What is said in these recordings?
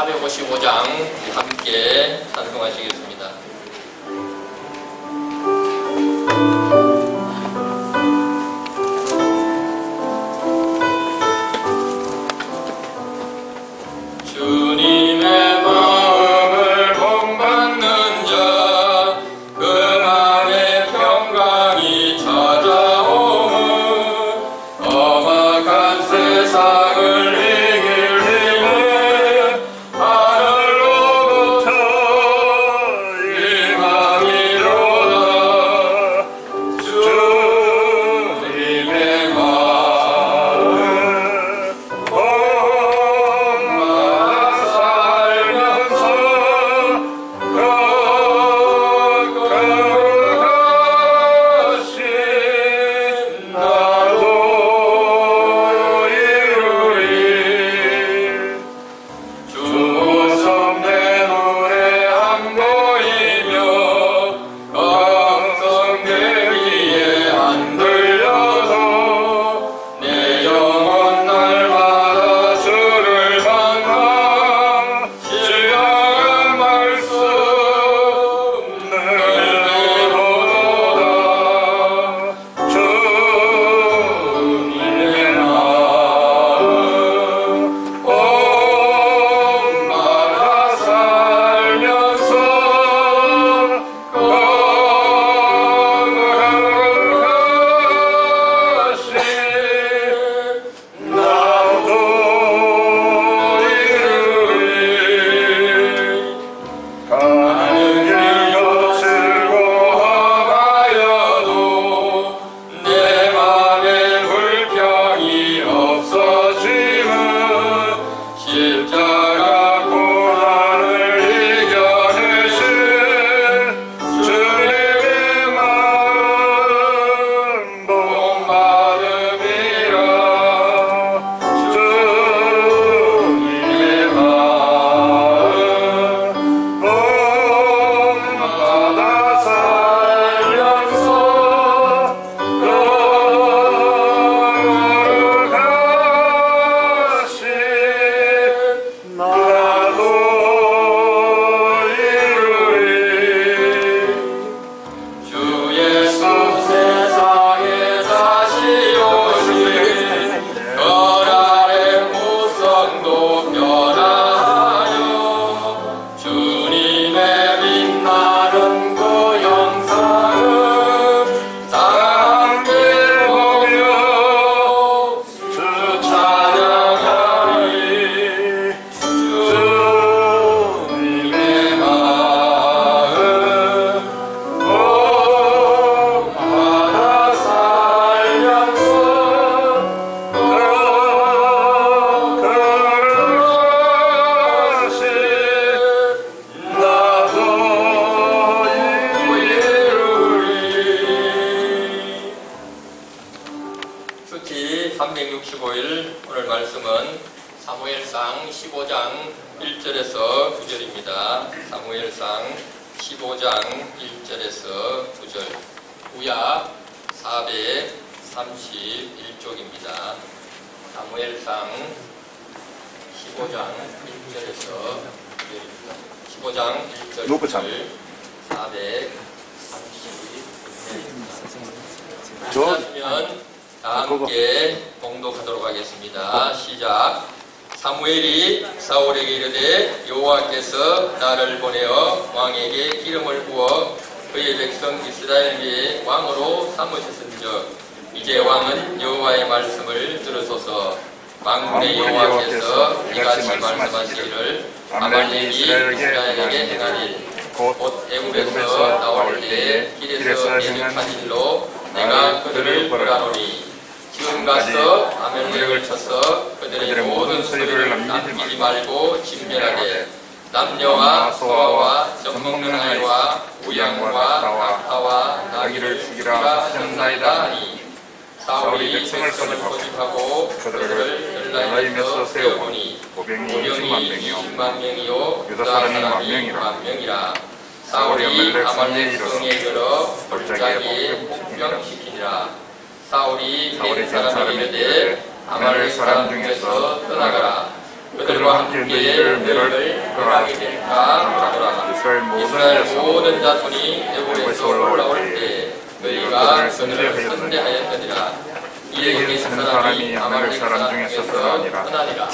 455장 함께 찬송하시겠습니다. 주님의 마음을 본받는 자, 그 맘에 평강이 찾아오는 험악한 세상을 이길 힘은 하늘로부터 임함이로다. 주님의 마음 수치 365일 오늘 말씀은 사무엘상 15장 1절에서 9절입니다. 사무엘상 15장 1절에서 9절 구약 431쪽입니다. 사무엘상 15장 1절에서 9절입니다. 15장 1절 431쪽입니다. 하시면 다 함께 봉독하도록 하겠습니다. 시작. 사무엘이 사울에게 이르되 여호와께서 나를 보내어 왕에게 기름을 부어 그의 백성 이스라엘 위에 왕으로 삼으셨은즉 이제 왕은 여호와의 말씀을 들으소서. 만군의 여호와께서 이같이 말씀하시기를 아말렉이 이스라엘에게 행하리 곧 애굽에서 나올 때에 길에서 내륙한 일로 내가 그들을 벌하노니 지금 가서 아말렉을 쳐서 그들의 모든 소유를 남기지 말고 진멸하되 남녀와 소아와 젖먹는 아이와 우양과 낙타와 나귀를 죽이라 하셨나이다 하니 사울이 백성을 소집하고 그들을 엘라임에서 세워보니 고병이 20만 명이요 유다 사람이 10,000명이라. 사울이 아말렉 성에 이르러 골짜기에 폭병시키니라. 사울이 낸 사람이 이르되 아말렉 사람 중에서 떠나가라. 그들과 함께 너희를 멸하게 될까 하노라. 이스라엘 모든 자손이 애굽에서 올라올 때 너희가 그들을 선대하였느니라. 이에 계신 사람이 아말렉 사람 중에서 떠나니라.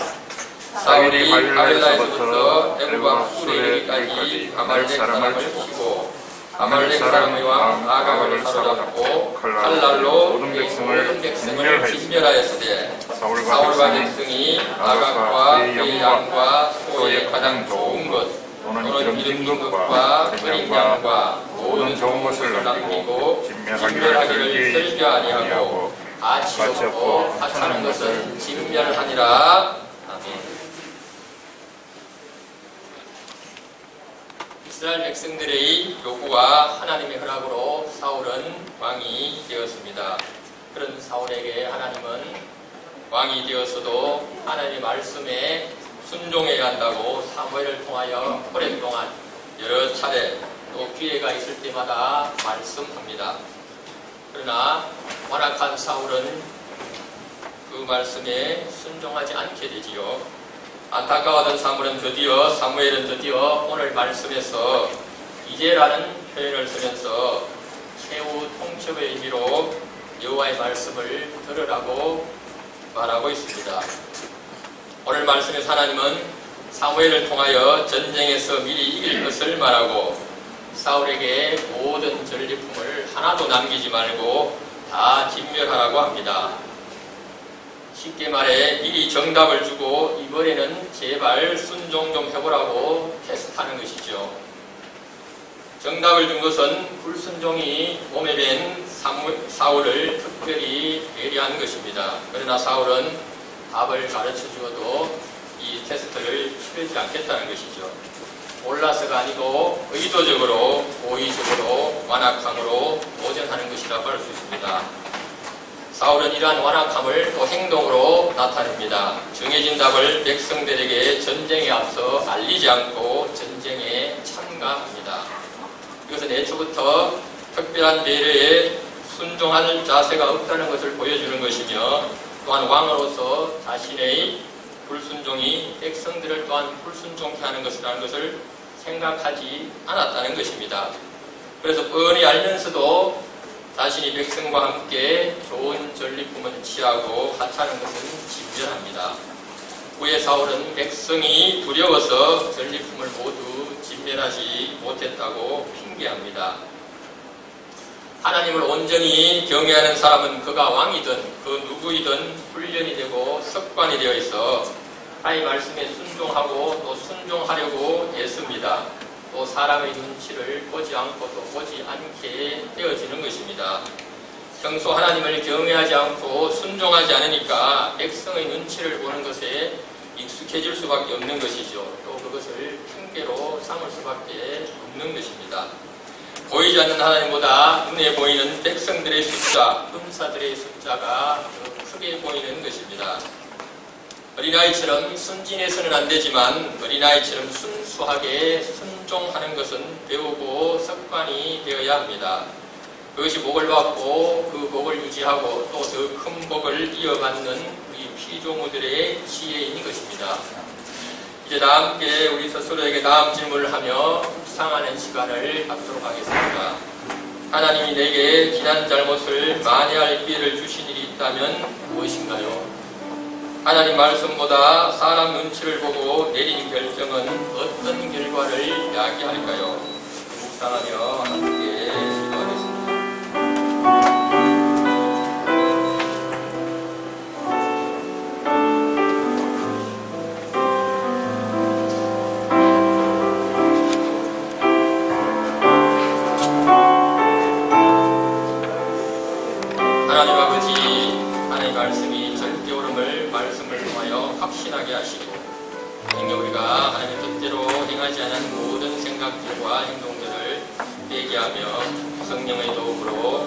사울이 바빌론에서부터 애굽과 수레까지 아말렉 사람을 치고 아말렉 사람의 왕 아각을 사로잡고 칼날로 모든 백성을 진멸하였으되 사울과 백성이 아각과 그의 양과 소의 가장 좋은 것 또는 기름진 것과 어린 양과 모든 좋은 것을 남기고 진멸하기를 절대 아니하고 아치 없고 하찮은 것은 진멸하니라. 아멘. 이스라엘 백성들의 요구와 하나님의 허락으로 사울은 왕이 되었습니다. 그런 사울에게 하나님은 왕이 되었어도 하나님의 말씀에 순종해야 한다고 사무엘을 통하여 오랫동안 여러 차례 또 기회가 있을 때마다 말씀합니다. 그러나 완악한 사울은 그 말씀에 순종하지 않게 되지요. 안타까워하던 사무엘은 드디어 오늘 말씀에서 이제라는 표현을 쓰면서 최후 통첩의 의미로 여호와의 말씀을 들으라고 말하고 있습니다. 오늘 말씀에서 하나님은 사무엘을 통하여 전쟁에서 미리 이길 것을 말하고 사울에게 모든 전리품을 하나도 남기지 말고 다 진멸하라고 합니다. 쉽게 말해 미리 정답을 주고 이번에는 제발 순종 좀 해보라고 테스트하는 것이죠. 정답을 준 것은 불순종이 몸에 밴 사울을 특별히 배려한 것입니다. 그러나 사울은 답을 가르쳐 주어도 이 테스트를 치르지 않겠다는 것이죠. 몰라서가 아니고 의도적으로 고의적으로 완악함으로 도전하는 것이라고 할 수 있습니다. 사울은 이러한 완악함을 또 행동으로 나타냅니다. 정해진 답을 백성들에게 전쟁에 앞서 알리지 않고 전쟁에 참가합니다. 이것은 애초부터 특별한 배려에 순종할 자세가 없다는 것을 보여주는 것이며 또한 왕으로서 자신의 불순종이 백성들을 또한 불순종케 하는 것이라는 것을 생각하지 않았다는 것입니다. 그래서 뻔히 알면서도 자신이 백성과 함께 좋은 전리품은 취하고 하찮은 것은 진멸합니다. 후에 사울은 백성이 두려워서 전리품을 모두 진멸하지 못했다고 핑계합니다. 하나님을 온전히 경외하는 사람은 그가 왕이든 그 누구이든 훈련이 되고 습관이 되어 있어 하나님의 말씀에 순종하고 또 순종하려고 애씁니다. 또 사람의 눈치를 보지 않고 또 보지 않게 되어지는 것입니다. 평소 하나님을 경외하지 않고 순종하지 않으니까 백성의 눈치를 보는 것에 익숙해질 수밖에 없는 것이죠. 또 그것을 핑계로 삼을 수밖에 없는 것입니다. 보이지 않는 하나님보다 눈에 보이는 백성들의 숫자, 군사들의 숫자가 더 크게 보이는 것입니다. 어린아이처럼 순진해서는 안 되지만 어린아이처럼 순수하게 순종하는 것은 배우고 습관이 되어야 합니다. 그것이 복을 받고 그 복을 유지하고 또 더 큰 복을 이어받는 우리 피조물들의 지혜인 것입니다. 이제 다 함께 우리 스스로에게 다음 질문을 하며 묵상하는 시간을 갖도록 하겠습니다. 하나님이 내게 지난 잘못을 만회할 기회를 주신 일이 있다면 무엇인가요? 하나님 말씀보다 사람 눈치를 보고 내린 결정은 어떤 결과를 야기할까요? 묵상하며 함께 기도하겠습니다. 하나님 아버지, 하나님 말씀이 절대 옳음을 말씀을 통하여 확신하게 하시고 행여 우리가 하나님의 뜻대로 행하지 않은 모든 생각들과 행동들을 회개하며 성령의 도움으로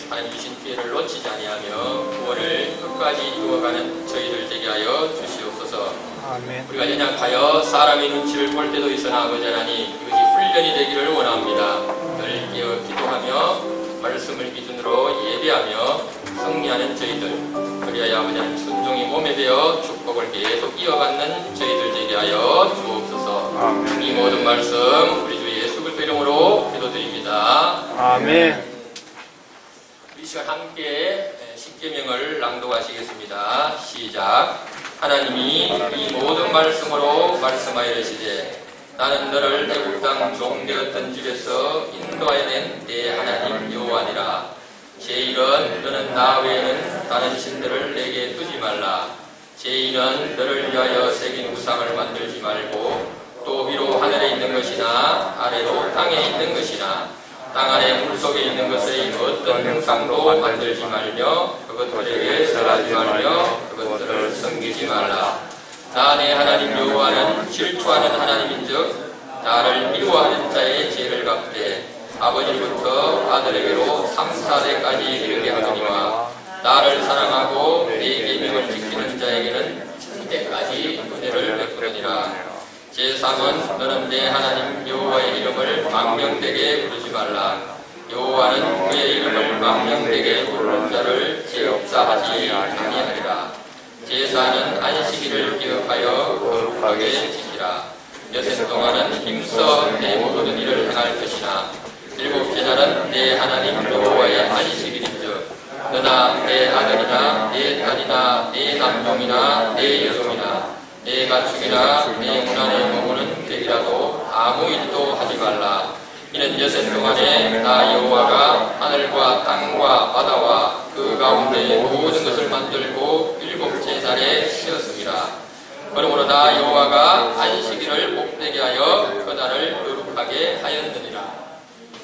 하나님 주신 기회를 놓치지 아니하며 구원을 끝까지 이루어가는 저희들 되게 하여 주시옵소서. 아멘. 우리가 연약하여 사람의 눈치를 볼 때도 있으나 아버지 하나님 이것이 훈련이 되기를 원합니다. 늘 깨어 기도하며 말씀을 기준으로 예배하며 승리하는 저희들 그리하여 아버지는 순종이 몸에 배어 축복을 계속 이어받는 저희들 되게 하여 주옵소서. 이 모든 말씀 우리 주 예수 그리스도 이름으로 기도드립니다. 아멘. 이 시간 함께 십계명을 낭독하시겠습니다. 시작. 하나님이 이 모든 말씀으로 말씀하여 이르시되 나는 너를 애굽 땅 종되었던 집에서 인도하여 낸 내 하나님 여호와니라. 제1은 너는 나 외에는 다른 신들을 내게 두지 말라. 제2는 너를 위하여 새긴 우상을 만들지 말고 또 위로 하늘에 있는 것이나 아래로 땅에 있는 것이나 땅 아래 물속에 있는 것의 어떤 형상도 만들지 말며 그것들에게 절하지 말며 그것들을 섬기지 말라. 나 내 하나님 여호와는 질투하는 하나님인즉 나를 미워하는 자의 죄를 갚되 아버지부터 아들에게로 3,4대까지 이르게 하거니와 나를 사랑하고 내 계명을 지키는 자에게는 천대까지 은혜를 베푸느니라. 제3은 너는 내 하나님 여호와의 이름을 망명되게 부르지 말라. 여호와는 그의 이름을 망명되게 부르는 자를 죄업사하지 아니하리라. 제4는 안식일을 기억하여 거룩하게 지키라. 여섯 동안은 힘써 내 모든 일을 행할 것이나 일곱째 날은 내 하나님 여호와의 안식일인즉 너나 내 아들이나 내 딸이나 내 남종이나 내 여종이나 내 가축이나 내 문안에 머무는 백이라도 아무 일도 하지 말라. 이는 여섯 동안에 나 여호와가 하늘과 땅과 바다와 그 가운데 모든 것을 만들고 일곱째 날에 쉬었습니다. 그러므로 나 여호와가 안식일을 복되게 하여 그 날을 거룩하게 하였느니라.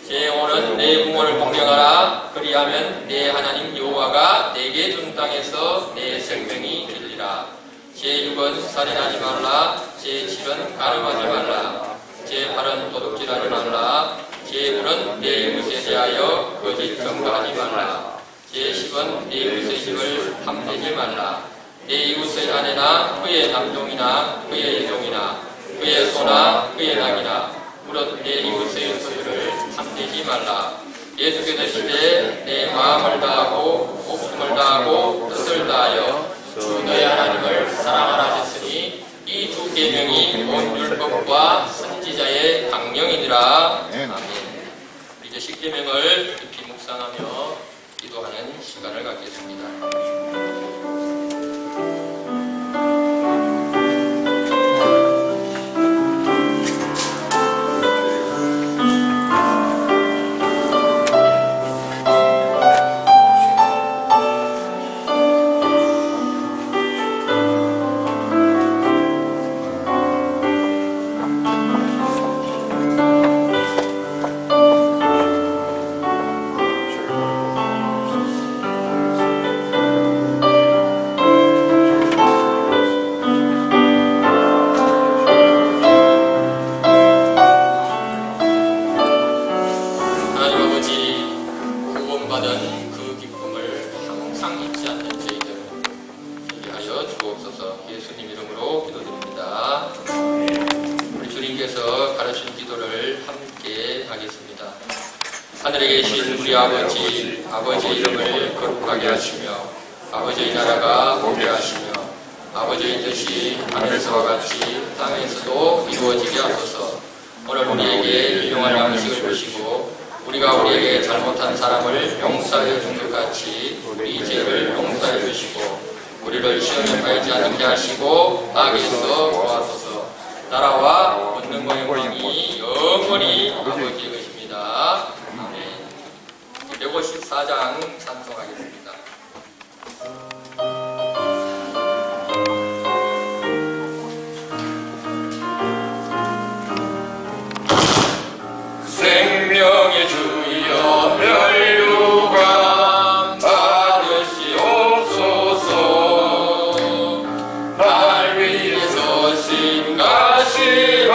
제5는 내 부모를 공경하라. 그리하면 내 하나님 여호와가 내게 준 땅에서 내 생명이 길리라. 제6은 살인하지 말라. 제7은 간음하지 말라. 제8은 도둑질하지 말라. 제9는 내 이웃에 대하여 거짓 증거하지 말라. 제10은 내 이웃의 집을 탐내지 말라. 내 이웃의 아내나 그의 남종이나 그의 여종이나 그의 소나 그의 낙이나 무릇 내 이웃의 소유를 탐내지 말라. 예수께서 시대 내 마음을 다하고 목숨을 다하고 뜻을 다하여 주 너의 하나님을 사랑하라 하셨으니 이 두 계명이 온 율법과 선지자의 강령이니라. 아멘. 이제 십계명을 깊이 묵상하며 기도하는 시간을 갖겠습니다. 하늘에 계신 우리 아버지의 이름을 거룩하게 하시며 아버지의 나라가 오게 하시며 아버지의 뜻이 하늘에서와 같이 땅에서도 이루어지게 하소서. 오늘 우리에게 일용할 양식을 주시고 우리가 우리에게 잘못한 사람을 용서하여 준 것 같이 우리 죄를 용서해 주시고 우리를 시험에 빠지지 않게 하시고 악에서 구하소서. 나라와 권능과 영광이 영원히 아버지의 것입니다. 아멘. 154장 찬송하겠습니다. 생명의 주여 멸류관 받으시옵소서. 날 위해서 신가시라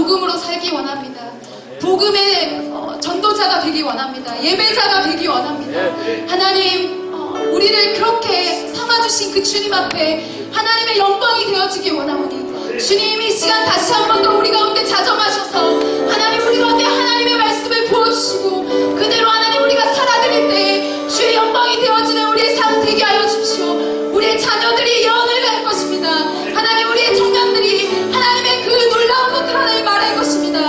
복음으로 살기 원합니다. 복음의 전도자가 되기 원합니다. 예배자가 되기 원합니다. 하나님, 우리를 그렇게 삼아주신 그 주님 앞에 하나님의 영광이 되어지기 원하오니 주님, 이 시간 다시 한 번 더 우리 가운데 자정하셔서 하나님, 우리 가운데 하나님의 말씀을 보여주시고 그대로 하나님 우리가 살아드릴 때에 주의 영광이 되어지는 우리의 삶 되게 하여 주십시오. 우리의 자녀들이 예언을 갈 것입니다. 하나님, 우리의 청년들이 하나님의 그 놀라운 것들 하나님 말할 것입니다.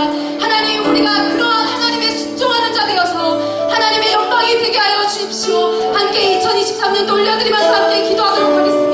하나님, 우리가 그러한 하나님의 순종하는 자 되어서 하나님의 영광이 되게 하여 주십시오. 함께 2023년도 올려드리면서 함께 기도하도록 하겠습니다.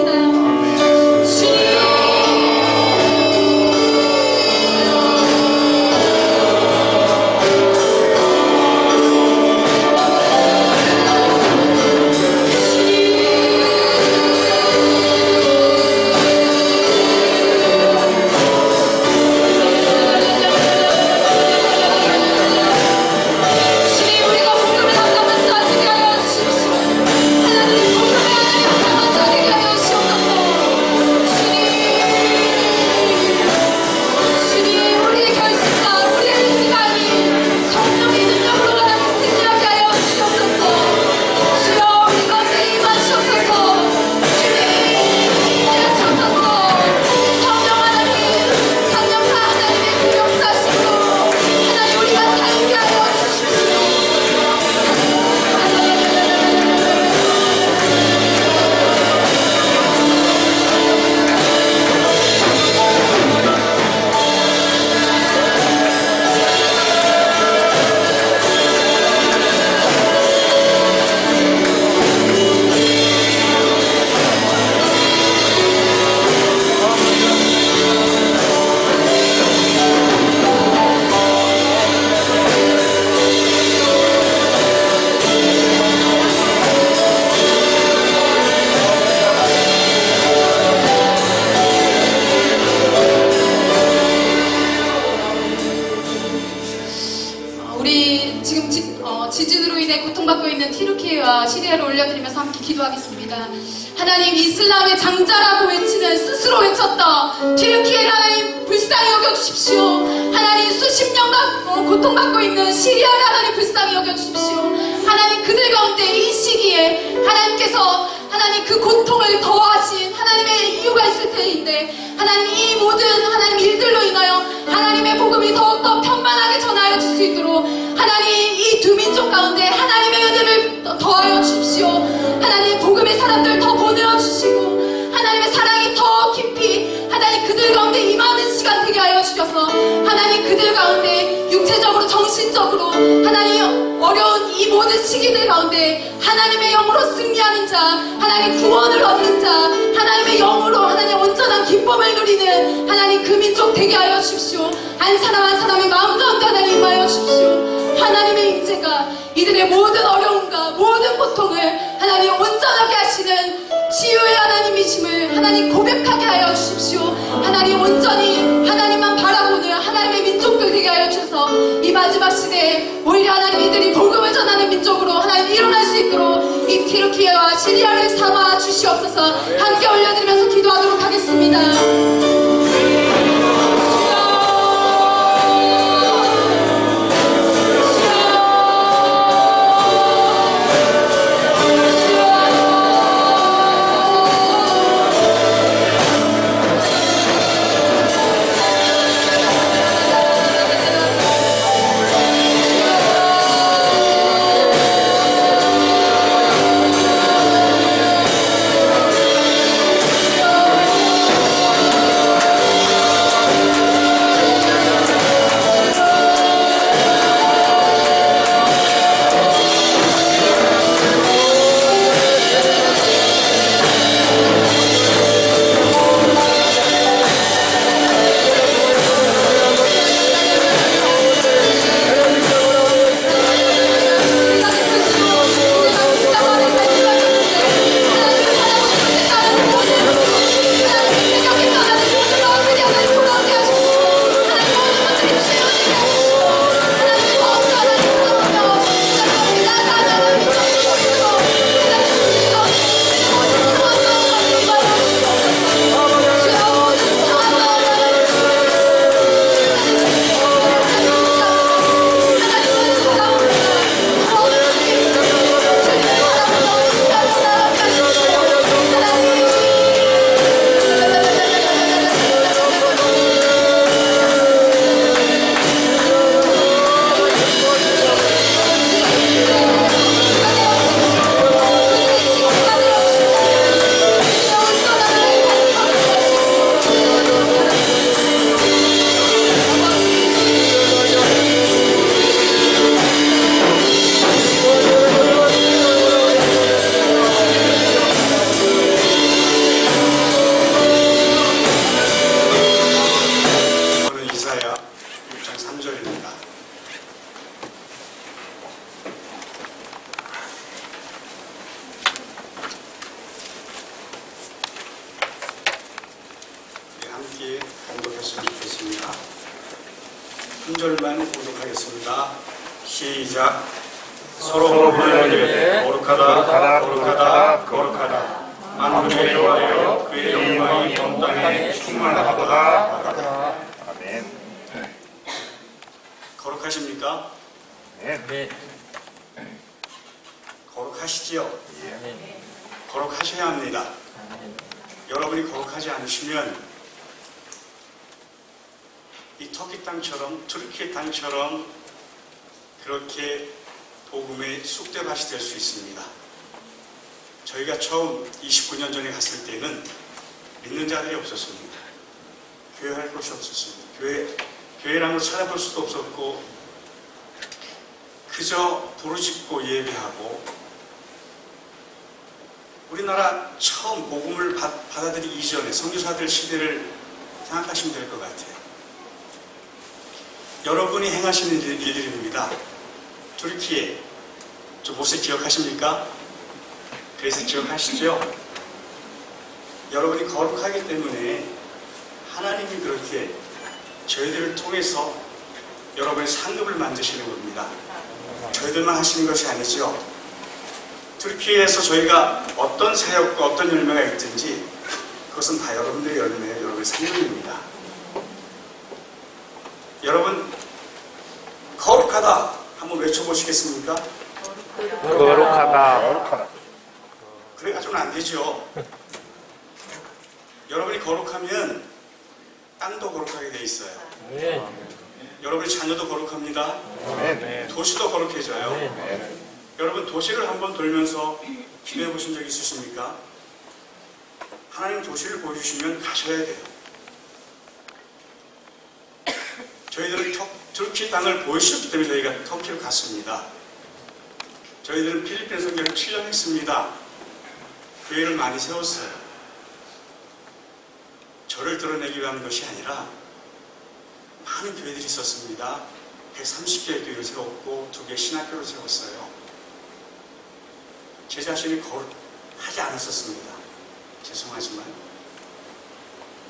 주님, 지진으로 인해 고통받고 있는 튀르키예와 시리아를 올려드리면서 함께 기도하겠습니다. 하나님, 이슬람의 장자라고 외치는, 스스로 외쳤다 튀르키예를 하나님 불쌍히 여겨주십시오. 하나님, 수십 년간 고통받고 있는 시리아를 하나님 불쌍히 여겨주십시오. 하나님, 그들 가운데 이 시기에 하나님께서 하나님 그 고통을 더하신 하나님의 이유가 있을 때인데, 하나님, 이 모든 하나님 일들로 인하여 하나님의 복음이 더욱더 편만하게 전하여 줄 수 있도록 하나님, 이 두 민족 가운데 하나님의 은혜를 더하여 주십시오. 하나님, 복음의 사람들 더 보내어 주시고 하나님의 사랑이 더 깊이 하나님 그들 가운데 임하는 시간 되게 하여 주셔서 하나님, 그들 가운데 육체적으로 정신적으로 하나님 어려운 이 모든 시기들 가운데 하나님의 영으로 승리하는 자, 하나님 구원을 얻는 자, 하나님의 영으로 하나님 온전한 기쁨을 누리는 하나님 그 민족 되게 하여 주십시오. 한 사람 한 사람의 마음 가운데 하나님 임하여 주십시오. 하나님의 임재가 이들의 모든 어려움과 모든 고통을 하나님 온전하게 하시는 치유의 하나님이심을 하나님 고백하게 하여 주십시오. 하나님, 온전히 하나님만 바라보는 하나님의 민족들 되게 하여 주셔서 이 마지막 시대에 오히려 하나님 이들이 복음을 전하는 민족으로 하나님 일어날 수 있도록 이 튀르키예와 시리아를 삼아 주시옵소서. 함께 올려드리면서 기도하도록 하겠습니다. 6장 3절입니다. 함께 공독했으면 좋겠습니다. 한 절만 공독하겠습니다. 시작. 서로 불러이르되 거룩하다 거룩하다 거룩하다 만군의 여호와여 그의 영광이 온 땅에 충만하도다. 아멘. 거룩하십니까? 네. 거룩하시지요? 예. 거룩하셔야 합니다. 여러분이 거룩하지 않으시면 이 터키 땅처럼 투르키의 땅처럼 그렇게 복음의 쑥대밭이 될 수 있습니다. 저희가 처음 29년 전에 갔을 때는 믿는 자들이 없었습니다. 교회할 곳이 없었습니다. 교회라는 걸 찾아볼 수도 없었고 그저 부르짖고 예배하고 우리나라 처음 복음을 받아들이기 이전에 선교사들 시대를 생각하시면 될 것 같아요. 여러분이 행하시는 일들입니다. 투르키에 저 모세 기억하십니까? 그래서 기억하시죠? 여러분이 거룩하기 때문에 하나님이 그렇게 저희들을 통해서 여러분의 상급을 만드시는 겁니다. 저희들만 하시는 것이 아니죠. 투르키에서 저희가 어떤 사역과 어떤 열매가 있든지 그것은 다 여러분들의 열매예요. 여러분의 상급입니다. 여러분 거룩하다 한번 외쳐보시겠습니까? 거룩하다. 그래가지고는 안 되죠. 여러분이 거룩하면 땅도 거룩하게 돼 있어요. 여러분의 자녀도 거룩합니다. 아멘. 도시도 거룩해져요. 여러분 도시를 한번 돌면서 기도해 보신 적 있으십니까? 하나님 도시를 보여주시면 가셔야 돼요. 저희들은 터키 땅을 보여주셨기 때문에 저희가 터키로 갔습니다. 저희들은 필리핀 선교를 7년 했습니다. 교회를 많이 세웠어요. 저를 드러내기 위한 것이 아니라 많은 교회들이 있었습니다. 130개의 교회를 세웠고 2개의 신학교를 세웠어요. 제 자신이 거룩하지 않았었습니다. 죄송하지만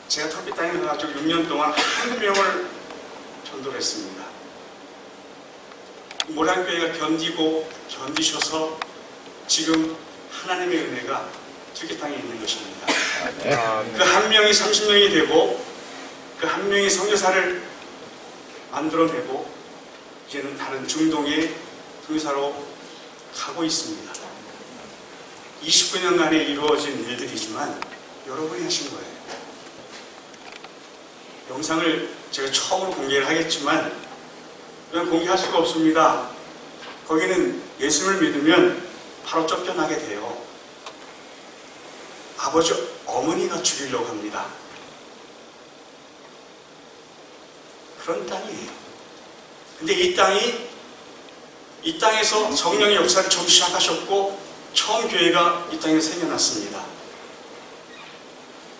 제가 터키 땅에 가가지고 6년 동안 한 명을 전도를 했습니다. 모란교회가 견디셔서 지금 하나님의 은혜가 터키 땅에 있는 것입니다. 그 한 명이 30명이 되고 그 한 명이 선교사를 만들어내고 이제는 다른 중동의 선교사로 가고 있습니다. 29년간에 이루어진 일들이지만 여러분이 하신 거예요. 영상을 제가 처음으로 공개를 하겠지만 그냥 공개할 수가 없습니다. 거기는 예수를 믿으면 바로 쫓겨나게 돼요. 아버지 어머니가 죽이려고 합니다. 그런 땅이에요. 근데 이 땅에서 성령의 역사를 처음 시작하셨고 처음 교회가 이 땅에 생겨났습니다.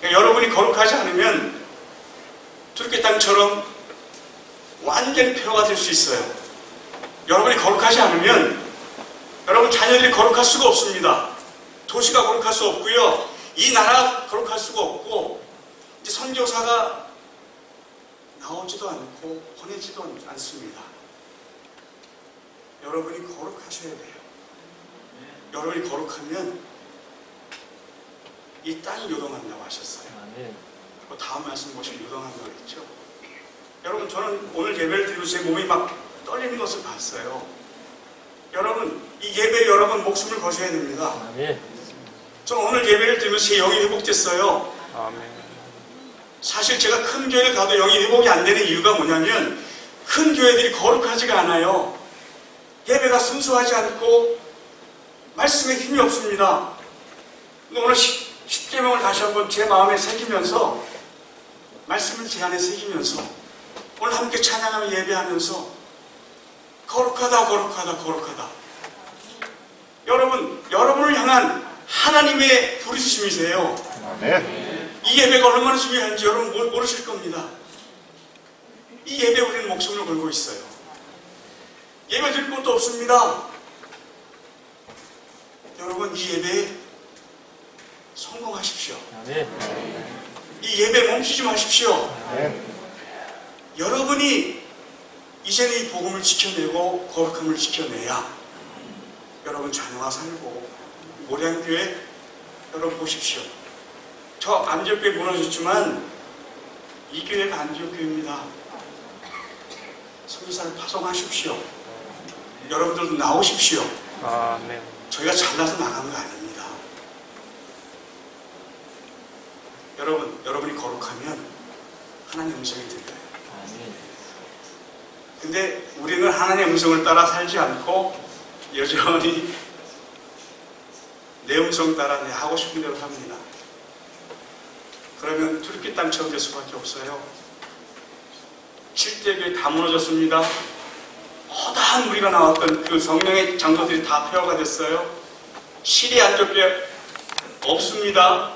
그러니까 여러분이 거룩하지 않으면 투르키 땅처럼 완전히 폐허가 될 수 있어요. 여러분이 거룩하지 않으면 여러분 자녀들이 거룩할 수가 없습니다. 도시가 거룩할 수 없고요. 이 나라가 거룩할 수가 없고 이제 선교사가 나오지도 않고 보내지도 않습니다. 여러분이 거룩하셔야 돼요. 여러분이 거룩하면 이 땅이 요동한다고 하셨어요. 그리고 다음 말씀 보시면 요동한다고 했죠. 여러분 저는 오늘 예배를 드리고 제 몸이 막 떨리는 것을 봤어요. 여러분 이 예배에 여러분 목숨을 거셔야 됩니다. 저는 오늘 예배를 드리면서 제 영이 회복됐어요. 사실 제가 큰 교회를 가도 영이 회복이 안 되는 이유가 뭐냐면 큰 교회들이 거룩하지가 않아요. 예배가 순수하지 않고 말씀에 힘이 없습니다. 오늘 10계명을 다시 한번 제 마음에 새기면서 말씀을 제 안에 새기면서 오늘 함께 찬양하며 예배하면서 거룩하다 거룩하다 거룩하다. 여러분을 향한 하나님의 부르심이세요. 이 예배가 얼마나 중요한지 여러분 모르실 겁니다. 이 예배 우리는 목숨을 걸고 있어요. 예배 드릴 곳도 없습니다. 여러분, 이 예배에 성공하십시오. 이 예배 멈추지 마십시오. 여러분이 이제는 이 복음을 지켜내고 거룩함을 지켜내야 여러분 자녀가 살고 모량교회 여러분 보십시오. 저 안디옥교회 무너졌지만 이 교회가 안디옥교회입니다. 선교사를 파송하십시오. 여러분들도 나오십시오. 저희가 잘나서 나가는 거 아닙니다. 여러분이 거룩하면 하나님의 음성이 들려요. 근데 우리는 하나님의 음성을 따라 살지 않고 여전히 내 음성 따라 내 하고 싶은 대로 삽니다. 그러면 투르키 땅처럼 될 수밖에 없어요. 7대 교회 다 무너졌습니다. 허다한 무리가 나왔던 그 성령의 장소들이 다 폐허가 됐어요. 시리아 안디옥교회 없습니다.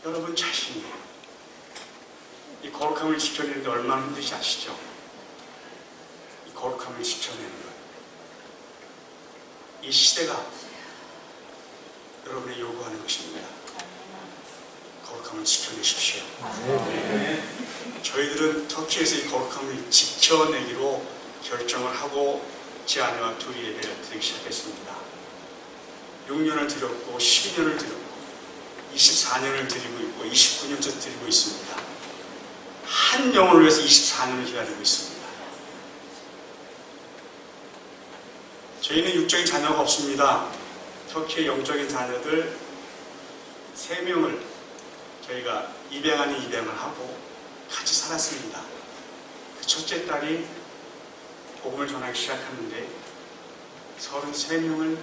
여러분 자신이 이 거룩함을 지켜내는데 얼마나 힘든지 아시죠? 이 거룩함을 지켜내는 것. 이 시대가 여러분이 요구하는 것입니다. 거룩함을 지켜내십시오. 저희들은 터키에서 이 거룩함을 지켜내기로 결정을 하고 제 아내와 둘이 예배를 드리기 시작했습니다. 6년을 드렸고 12년을 드렸고 24년을 드리고 있고 29년째 드리고 있습니다. 한 영혼을 위해서 24년을 기다리고 있습니다. 저희는 육적인 자녀가 없습니다. 터키의 영적인 자녀들 3명을 저희가 입양 아닌 입양을 하고 같이 살았습니다. 그 첫째 딸이 복음을 전하기 시작하는데 33명을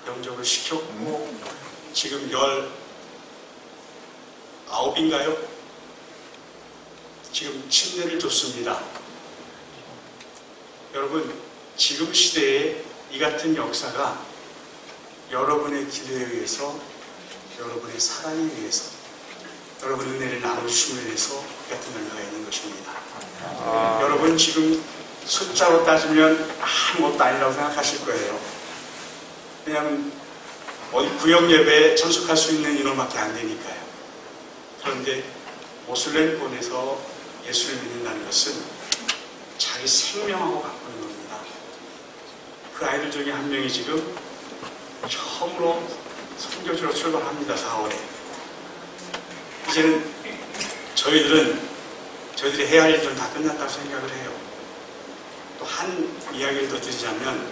영접을 시켰고 지금 19인가요? 지금 침례를 줬습니다. 여러분, 지금 시대에 이 같은 역사가 여러분의 기도에 의해서, 여러분의 사랑에 의해서, 여러분의 은혜를 나눠주심에 의해서 이 같은 결과가 있는 것입니다. 여러분 지금 숫자로 따지면 아무것도 아니라고 생각하실 거예요. 그냥 어디 구역 예배에 참석할 수 있는 인원밖에 안 되니까요. 그런데 모슬렘권에서 예수를 믿는다는 것은 자기 생명하고 바꾸는 겁니다. 그 아이들 중에 한 명이 지금 처음으로 선교지로 출발합니다. 4월에. 이제는 저희들이 해야 할 일들은 다 끝났다고 생각을 해요. 또 한 이야기를 더 드리자면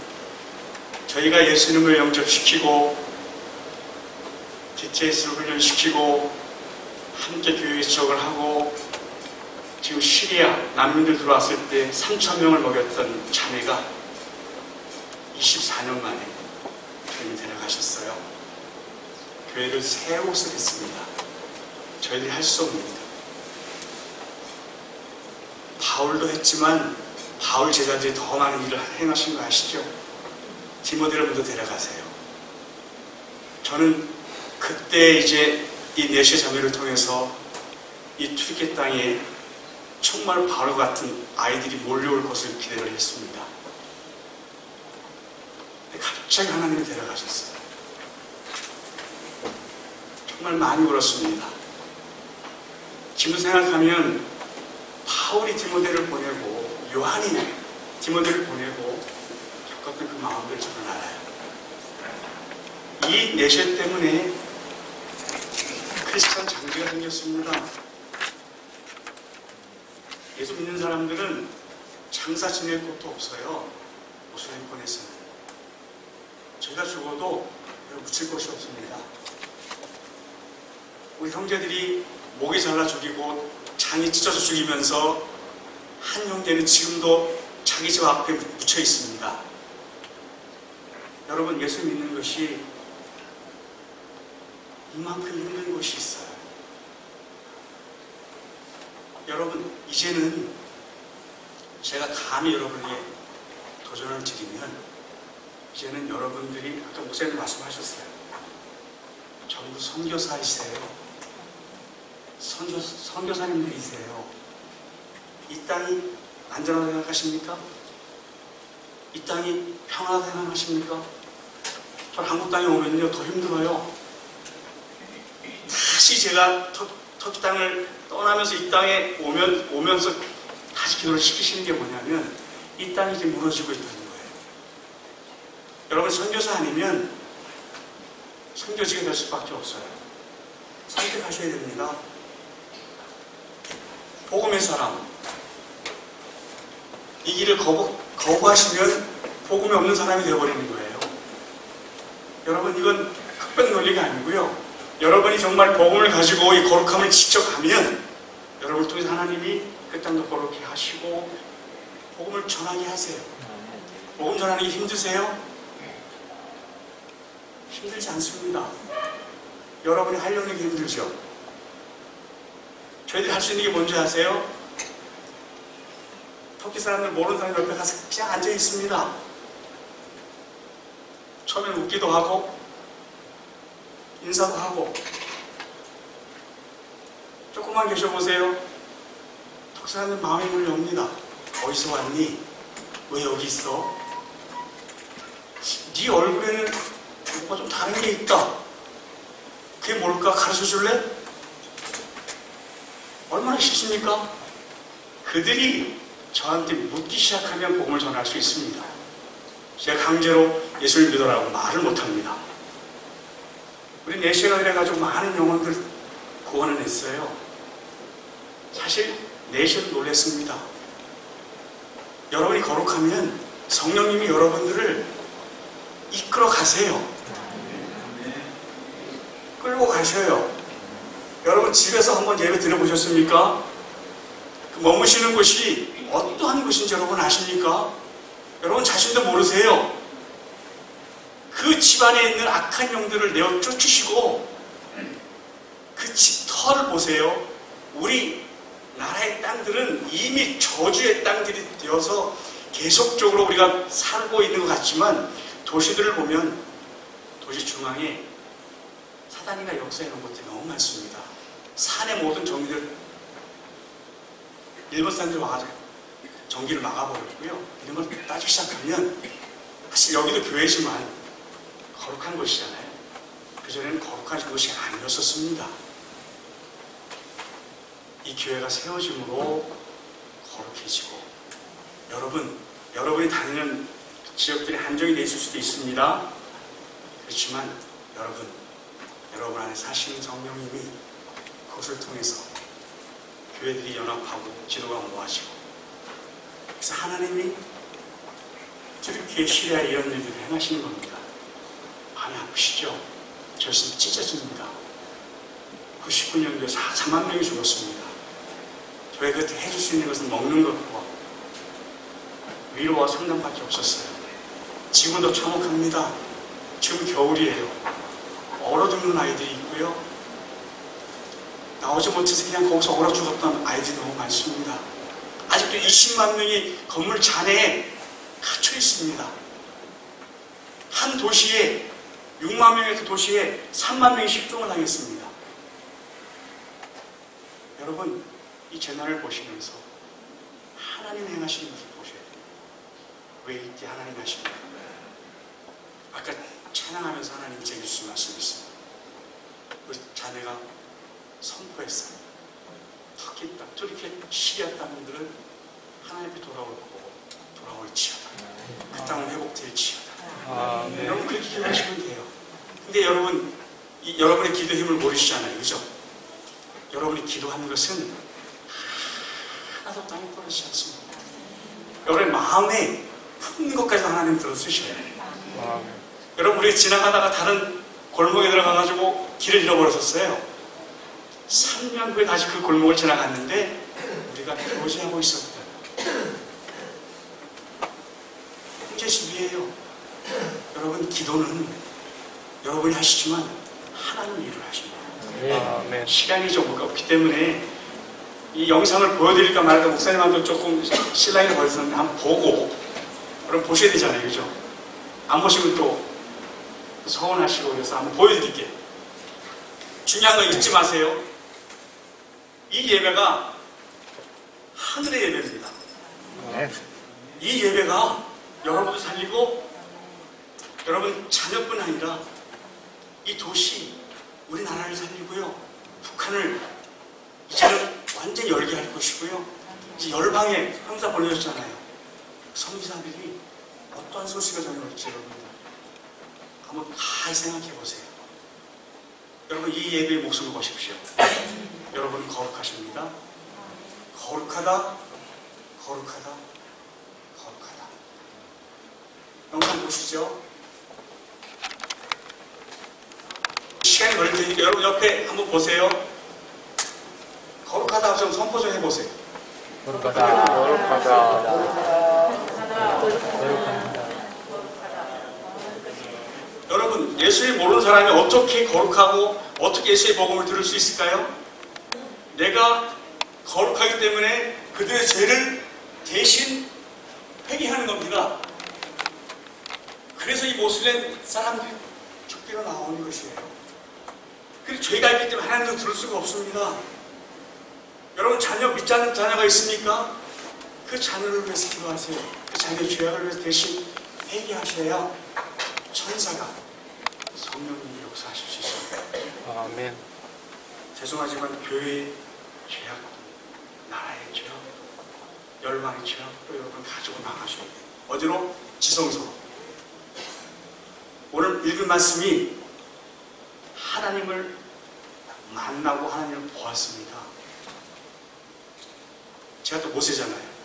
저희가 예수님을 영접시키고 GTS를 훈련시키고 함께 교회 개척을 하고 지금 시리아 난민들 들어왔을 때 3,000명을 먹였던 자매가 24년 만에 교회를 데려가셨어요. 교회를 새 옷을 했습니다. 저희들이 할 수 없는 일. 바울도 했지만 바울 제자들이 더 많은 일을 행하신 거 아시죠? 디모데를 먼저 데려가세요. 저는 그때 이제 이 내시 자매를 통해서 이 투르키 땅에 정말 바울 같은 아이들이 몰려올 것을 기대를 했습니다. 근데 갑자기 하나님이 데려가셨어요. 정말 많이 울었습니다. 지금 생각하면 바울이 디모데를 보내고 요한이 디모데를 보내고 겪었던 그 마음을 저는 알아요. 이 내세 때문에 크리스천 장기가 생겼습니다. 예수 믿는 사람들은 장사 지낼 곳도 없어요. 모슬렘권에서는. 저희가 죽어도 묻힐 곳이 없습니다. 우리 형제들이 목이 잘라 죽이고 장이 찢어져 죽이면서 한 형제는 지금도 자기 집 앞에 묻혀 있습니다. 여러분, 예수 믿는 것이 이만큼 힘든 곳이 있어요. 여러분, 이제는 제가 감히 여러분에게 도전을 드리면 이제는 여러분들이 아까 목사님 말씀하셨어요. 전부 선교사이세요. 선교사님들이세요. 이 땅이 안전하다고 생각하십니까? 이 땅이 평안하다고 생각하십니까? 저 한국 땅에 오면요 더 힘들어요. 다시 제가 터키 땅을 떠나면서 이 땅에 오면서 다시 기도를 시키시는 게 뭐냐면 이 땅이 이제 무너지고 있다는 거예요. 여러분 선교사 아니면 선교지가 될 수밖에 없어요. 선택하셔야 됩니다. 복음의 사람. 이 길을 거부하시면 복음이 없는 사람이 되어버리는 거예요. 여러분 이건 흑백 논리가 아니고요. 여러분이 정말 복음을 가지고 이 거룩함을 직접 가면 여러분을 통해서 하나님이 그 땅도 거룩히 하시고 복음을 전하게 하세요. 복음 전하는 게 힘드세요? 힘들지 않습니다. 여러분이 하려는 게 힘들죠. 저희들이 할 수 있는 게 뭔지 아세요? 터키 사람들 모르는 사람 옆에 가서 그냥 앉아 있습니다. 처음엔 웃기도 하고 인사도 하고 조금만 계셔보세요. 터키 사람들 마음의 문을 엽니다. 어디서 왔니? 왜 여기 있어? 네 얼굴에는 뭔가 좀 다른 게 있다. 그게 뭘까? 가르쳐 줄래? 얼마나 쉽습니까? 그들이 저한테 묻기 시작하면 복음을 전할 수 있습니다. 제가 강제로 예수를 믿으라고 말을 못합니다. 우리 내시가 그래가지고 많은 영혼들 구원을 했어요. 사실 내시는 놀랐습니다. 여러분이 거룩하면 성령님이 여러분들을 이끌어 가세요. 끌고 가셔요. 여러분 집에서 한번 예배 드려보셨습니까? 그 머무시는 곳이 어떠한 곳인지 여러분 아십니까? 여러분 자신도 모르세요. 그 집안에 있는 악한 영들을 내어 쫓으시고 그 집터를 보세요. 우리 나라의 땅들은 이미 저주의 땅들이 되어서 계속적으로 우리가 살고 있는 것 같지만 도시들을 보면 도시 중앙에 사단이나 역사에 놓은 것들이 너무 많습니다. 산의 모든 전기들 일본 사람들이 와가지고 전기를 막아버렸고요. 이런 걸 따지기 시작하면 사실 여기도 교회지만 거룩한 곳이잖아요. 그전에는 거룩한 곳이 아니었었습니다. 이 교회가 세워짐으로 거룩해지고 여러분이 다니는 지역들이 한정이 돼 있을 수도 있습니다. 그렇지만 여러분 안에 사시는 성령님이 그것을 통해서 교회들이 연합하고 지도가 모아지고 그래서 하나님이 튀르키예 시리아에 이런 일들을 행하시는 겁니다. 마음이 아프시죠? 절심 찢어집니다. 99년도에 4만 명이 죽었습니다. 저희가 그때 해줄 수 있는 것은 먹는 것과 위로와 상담밖에 없었어요. 지금도 참혹합니다. 지금 겨울이에요. 얼어 죽는 아이들이 있고요. 나오지 못해서 그냥 거기서 얼어 죽었던 아이들이 너무 많습니다. 아직도 20만 명이 건물 잔해에 갇혀 있습니다. 한 도시에 6만 명의 그 도시에 3만 명이 실종을 당했습니다. 여러분 이 재난을 보시면서 하나님 행하시는 것을 보셔야 돼요. 왜 이때 하나님 하십니까? 아까 찬양하면서 하나님 제게 주신 말씀이 있습니다. 우리 자네가 선포했어요. 터키 땅, 튀르키예 시리아 땅들은 하나님 앞에 돌아올지어다. 그 땅은 회복될지어다. 네. 여러분 그렇게 기도하시면 돼요. 근데 여러분의 기도 힘을 모르시잖아요. 그죠? 여러분이 기도하는 것은 하나도 땅에 떨어지지 않습니다. 여러분의 마음에 품는 것까지도 하나님 들어쓰셔야 돼요. 여러분 우리 지나가다가 다른 골목에 들어가가지고 길을 잃어버렸었어요. 3년 후에 다시 그 골목을 지나갔는데 우리가 교제하고 있었다. 형제심이에요. 여러분 기도는 여러분이 하시지만 하나님 일을 하십니다. 시간이 좀 없기 때문에 이 영상을 보여드릴까 말까 목사님한테 조금 신랑이 벌였었는데 한번 보고 여러분 보셔야 되잖아요. 그죠? 안 보시면 또 서운하시고 그래서 한번 보여드릴게요. 중요한 거 잊지 마세요. 이 예배가 하늘의 예배입니다. 이 예배가 여러분도 살리고 여러분 자녀뿐 아니라 이 도시, 우리나라를 살리고요. 북한을 이제는 완전히 열게 할 것이고요. 이제 열방에 항상 보내줬잖아요. 선지자들이 어떠한 소식을 전해올지 여러분 한번 다 생각해 보세요. 여러분 이 예배에 목숨을 거십시오. 여러분 거룩하십니다. 거룩하다, 거룩하다, 거룩하다. 영상 보시죠. 시간이 걸릴 테니까 여러분 옆에 한번 보세요. 거룩하다 좀 선포 좀 해보세요. 거룩하다. 여러분 예수를 모르는 사람이 어떻게 거룩하고 어떻게 예수의 복음을 들을 수 있을까요? 내가 거룩하기 때문에 그들의 죄를 대신 회개하는 겁니다. 그래서 이 모슬렘 사람들이 죽기로 나오는 것이에요. 그리고 죄가 있기 때문에 하나님도 들을 수가 없습니다. 여러분 자녀 믿지 않는 자녀가 있습니까? 그 자녀를 위해서 기도하세요. 그 자녀의 죄악을 위해서 대신 회개하셔야 천사가 성령님이 역사하실 수 있습니다. 아멘. 죄송하지만 교회의 죄악, 나라의 죄악, 열방의 죄악 또 여러분 가지고 나가셔야 돼요. 어디로? 지성소로. 오늘 읽은 말씀이 하나님을 만나고 하나님을 보았습니다. 제가 또 모세잖아요.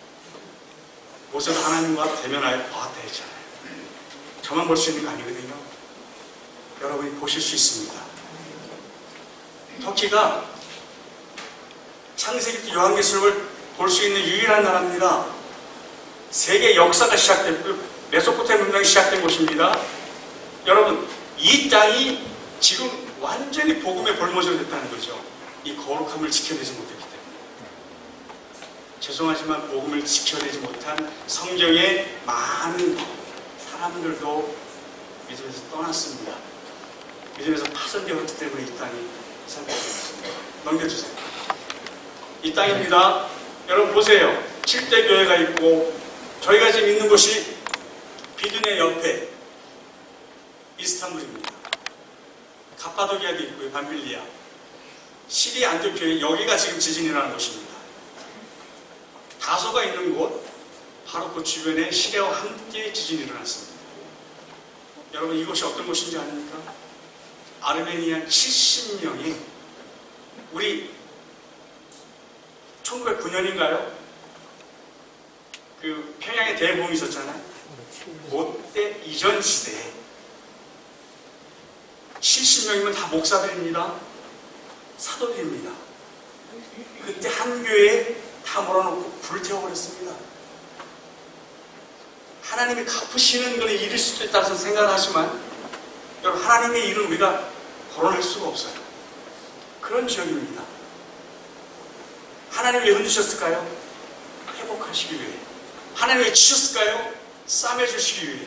모세도 하나님과 대면하여 보았다 했잖아요. 저만 볼 수 있는 거 아니거든요. 여러분이 보실 수 있습니다. 터키가 창세기부터 요한계시록을 볼 수 있는 유일한 나라입니다. 세계 역사가 시작됐고요. 메소포타미아 문명이 시작된 곳입니다. 여러분 이 땅이 지금 완전히 복음의 볼모지가 됐다는 거죠. 이 거룩함을 지켜내지 못했기 때문에. 죄송하지만 복음을 지켜내지 못한 성경의 많은 사람들도 믿음에서 떠났습니다. 믿음에서 파손되었기 때문에 이 땅이 상태되었습니다. 넘겨주세요. 이 땅입니다. 여러분 보세요. 7대 교회가 있고 저희가 지금 있는 곳이 비두네 옆에 이스탄불입니다. 갑바도기아도 있고요. 밤빌리아. 시리아 안티오키아 여기가 지금 지진이 일어나는 곳입니다. 다소가 있는 곳 바로 그 주변에 시리아와 함께 지진이 일어났습니다. 여러분 이곳이 어떤 곳인지 아닙니까? 아르메니아 70명이 우리 1909년인가요? 그 평양에 대보험이 있었잖아요. 그때 이전 시대에 70명이면 다 목사들입니다. 사도들입니다. 그때 한 교회에 다 몰아놓고 불태워버렸습니다. 하나님이 갚으시는 것을 잃을 수도 있다고 생각을 하지만 여러분 하나님의 일은 우리가 거론할 수가 없어요. 그런 지역입니다. 하나님 왜 흔드셨을까요? 회복하시기 위해. 하나님 왜 치셨을까요? 싸매주시기 위해.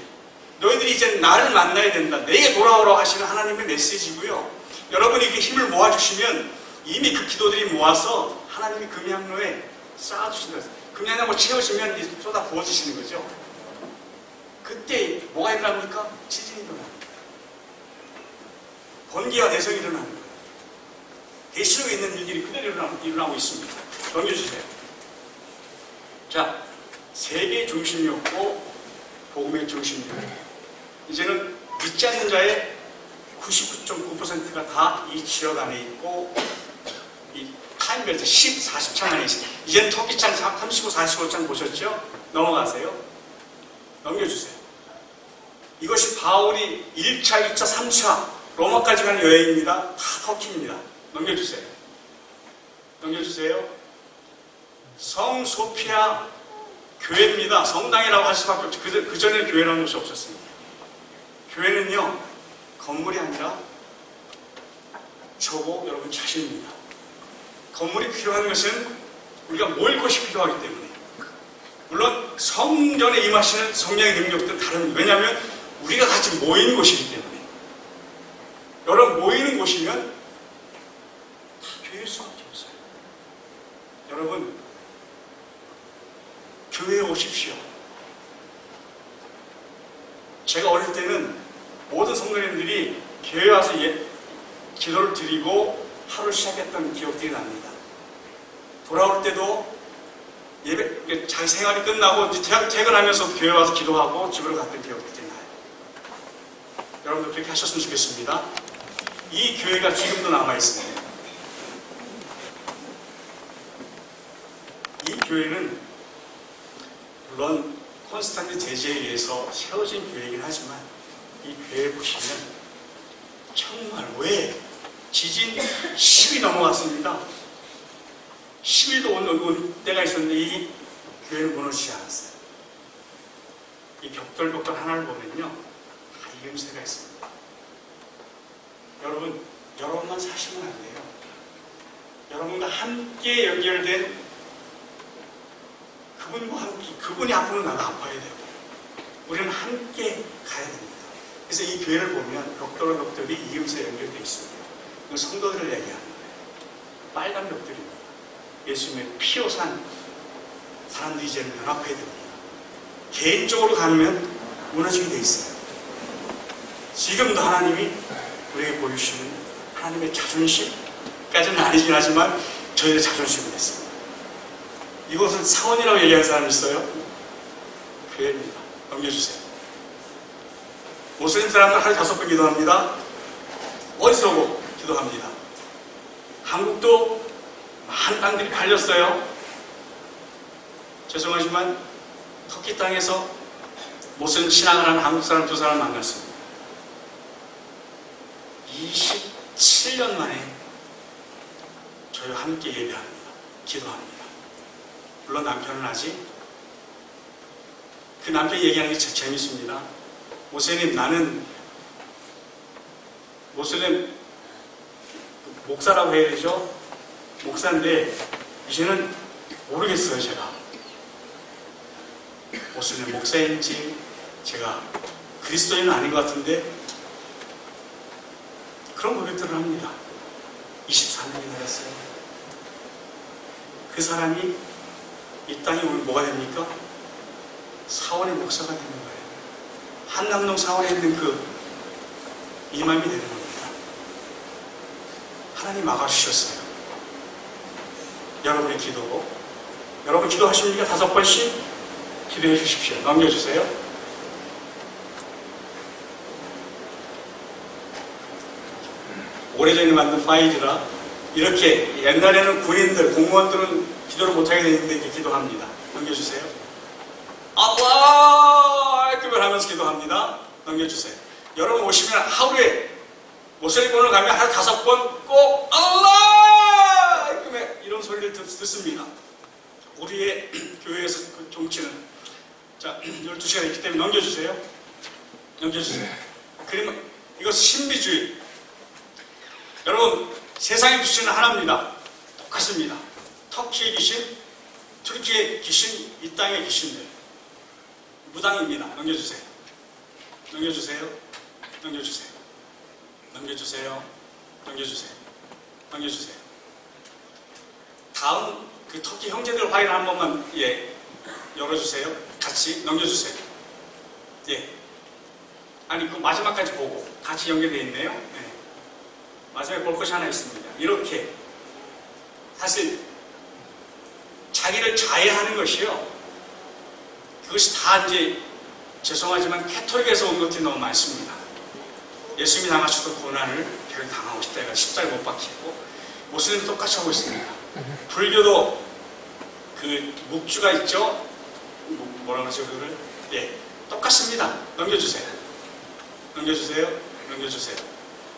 너희들이 이제 나를 만나야 된다. 내게 돌아오라고 하시는 하나님의 메시지고요. 여러분이 이렇게 힘을 모아주시면 이미 그 기도들이 모아서 하나님이 금양로에 쌓아주신다. 금양로 채워지면 이제 쏟아 부어주시는 거죠. 그때 뭐가 일어납니까? 지진이 일어납니다. 번개와 내성이 일어나는 거예요. 계시록에 있는 일들이 그대로 일어나고 있습니다. 넘겨주세요. 자, 세계의 중심이었고 복음의 중심이었고 이제는 믿지 않는 자의 99.9%가 다 이 지역 안에 있고 이 타임벨트 40창 안에 있습니다. 이제는 터키창 35, 45창 보셨죠? 넘어가세요. 넘겨주세요. 이것이 바울이 1차, 2차, 3차 로마까지 가는 여행입니다. 다 터키입니다. 넘겨주세요. 넘겨주세요. 성 소피아 교회입니다. 성당이라고 할 수밖에 없죠. 그 전에 교회라는 곳이 없었습니다. 교회는요, 건물이 아니라 저고 여러분 자신입니다. 건물이 필요한 것은 우리가 모일 곳이 필요하기 때문에. 물론 성전에 임하시는 성령의 능력도 다릅니다. 왜냐하면 우리가 같이 모이는 곳이기 때문에. 여러분 모이는 곳이면 여러분, 교회에 오십시오. 제가 어릴 때는 모든 성도님들이 교회에 와서 기도를 드리고 하루를 시작했던 기억들이 납니다. 돌아올 때도 예배, 자기 생활이 끝나고 퇴근하면서 교회 와서 기도하고 집으로 갔던 기억들이 나요. 여러분들 그렇게 하셨으면 좋겠습니다. 이 교회가 지금도 남아있습니다. 이 교회는 물론 콘스탄틴 제지에 의해서 세워진 교회이긴 하지만 이 교회 보시면 정말 왜 지진 10이 넘어갔습니다. 10일도 온 때가 있었는데 이 교회는 무너지지 않았어요. 이 벽돌 하나를 보면요 다 이음새가 있습니다. 여러분만 사시면 안 돼요. 여러분과 함께 연결된 그분과 함께, 그분이 아프면 나도 아파야 되고 우리는 함께 가야 됩니다. 그래서 이 교회를 보면 벽돌이 이음새 연결되어 있습니다. 이건 성도들을 얘기하는 거예요. 빨간 벽돌입니다. 예수님의 피로 산 사람들이 이제는 연합해야 됩니다. 개인적으로 가면 무너지게 되어 있어요. 지금도 하나님이 우리에게 보여주시는 하나님의 자존심까지는 아니긴 하지만 저희의 자존심이 됐습니다. 이곳은 사원이라고 얘기하는 사람이 있어요? 교회입니다. 넘겨주세요. 모슬림 사람들 하루에 5번 기도합니다. 어디서 오고 기도합니다. 한국도 많은 땅들이 팔렸어요. 죄송하지만 터키 땅에서 모슬림 신앙을 하는 한국 사람 2사람 만났습니다. 27년 만에 저희와 함께 예배합니다. 기도합니다. 물론 남편은 아직 그 남편이 얘기하는 게 재밌습니다. 모슬림 나는 모슬림 목사라고 해야 되죠? 목사인데 이제는 모르겠어요. 제가 모슬림 목사인지 제가 그리스도인은 아닌 것 같은데 그런 고백들을 합니다. 24년이 되었어요. 그 사람이 이 땅에 오면 뭐가 됩니까? 사원의 목사가 되는 거예요. 한남동 사원에 있는 그 이맘이 되는 겁니다. 하나님 막아주셨어요. 여러분의 기도고, 여러분 기도하십니까? 5번씩 기도해 주십시오. 넘겨주세요. 오래전에 만든 파일이라 이렇게 옛날에는 군인들, 공무원들은 기도를 못하게 되는데 이렇게 기도합니다. 넘겨주세요. 알라후 액bar 하면서 기도합니다. 넘겨주세요. 여러분 오시면 하루에 모슬림권을 가면 하루 5번 꼭 알라후 액bar 이런 소리를 듣습니다. 우리의 교회에서 그 정치는 자 12시간 있기 때문에 넘겨주세요. 넘겨주세요. 그러면 이것은 신비주의. 여러분 세상의 귀신은 하나입니다. 똑같습니다. 터키의 귀신, 투르키의 귀신, 이 땅의 귀신들 무당입니다. 넘겨주세요. 넘겨주세요. 넘겨주세요. 넘겨주세요. 넘겨주세요. 넘겨주세요. 다음 그 터키 형제들 파일 한 번만 열어주세요. 같이 넘겨주세요. 아니 그 마지막까지 보고 같이 연결되어 있네요. 마지막에 볼 것이 하나 있습니다. 이렇게 사실 자기를 자해하는 것이요. 그것이 다 이제 죄송하지만 캐톨릭에서 온 것들이 너무 많습니다. 예수님이 당하셨던 고난을 별로 당하고 싶다 해가 십자가에 못 박히고 모슬림도 똑같이 하고 있습니다. 불교도 그 묵주가 있죠? 뭐라고 하죠 그거를? 똑같습니다. 넘겨주세요. 넘겨주세요. 넘겨주세요.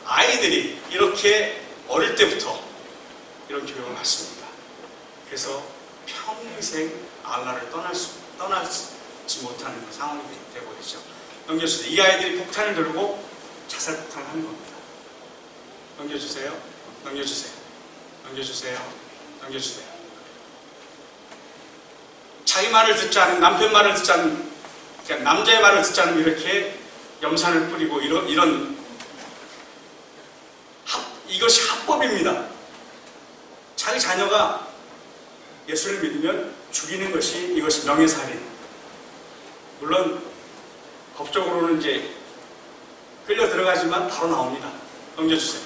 아이들이 이렇게 어릴 때부터 이런 교육을 받습니다. 그래서 평생 알라를 떠나지 못하는 상황이 되어버리죠. 넘겨주세요. 이 아이들이 폭탄을 들고 자살 폭탄을 하는 겁니다. 넘겨주세요. 넘겨주세요. 넘겨주세요. 넘겨주세요. 자기 말을 듣지 않은, 남편 말을 듣지 않은, 그러니까 남자의 말을 듣지 않으면 이렇게 염산을 뿌리고 이것이 합법입니다. 자기 자녀가 예수를 믿으면 죽이는 것이 이것이 명예살인. 물론 법적으로는 이제 끌려 들어가지만 바로 나옵니다. 넘겨주세요.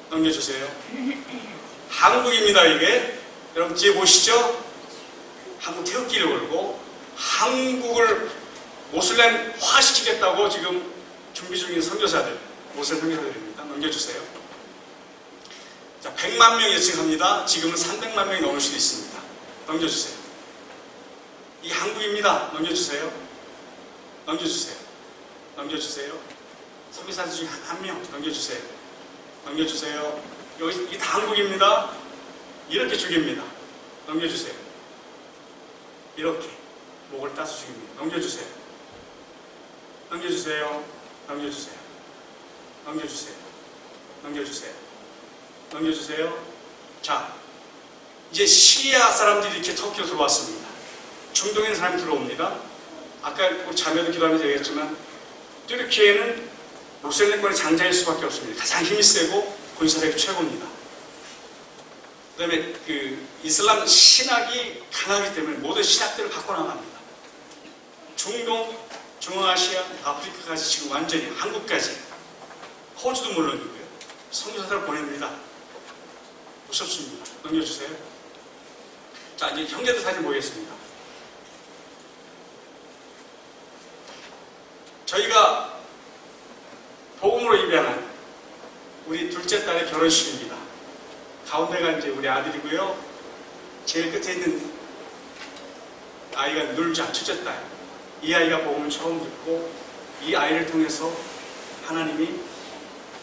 넘겨주세요. 한국입니다. 이게 여러분 뒤에 보시죠. 한국 태극기를 걸고 한국을 모슬렘화 시키겠다고 지금 준비 중인 선교사들, 모슬렘 선교사들입니다. 넘겨주세요. 자, 100만 명 예측합니다. 지금은 300만 명이 넘을 수도 있습니다. 넘겨주세요. 이 한국입니다. 넘겨주세요. 넘겨주세요. 넘겨주세요. 선교사들 중에 한 명 넘겨주세요. 넘겨주세요. 여기 이게 다 한국입니다. 이렇게 죽입니다. 넘겨주세요. 이렇게 목을 따서 죽입니다. 넘겨주세요. 넘겨주세요. 넘겨주세요. 넘겨주세요. 넘겨주세요. 넘겨주세요. 자, 이제 시리아 사람들이 이렇게 터키로 들어왔습니다. 중동에 있는 사람이 들어옵니다. 아까 우리 자매도 기도하면서 얘기했지만 튀르키예는 모슬렘권의 장자일 수밖에 없습니다. 가장 힘이 세고 군사력이 최고입니다. 그 다음에 그 이슬람 신학이 강하기 때문에 모든 신학들을 바꿔나갑니다. 중동, 중앙아시아, 아프리카까지 지금 완전히 한국까지, 호주도 물론이고요. 선교사들을 보냅니다. 무섭습니다. 넘겨주세요. 자, 이제 형제들 사진 보겠습니다. 저희가 복음으로 입양한 우리 둘째 딸의 결혼식입니다. 가운데가 이제 우리 아들이고요. 제일 끝에 있는 아이가 눌자, 첫째 딸. 이 아이가 복음을 처음 듣고 이 아이를 통해서 하나님이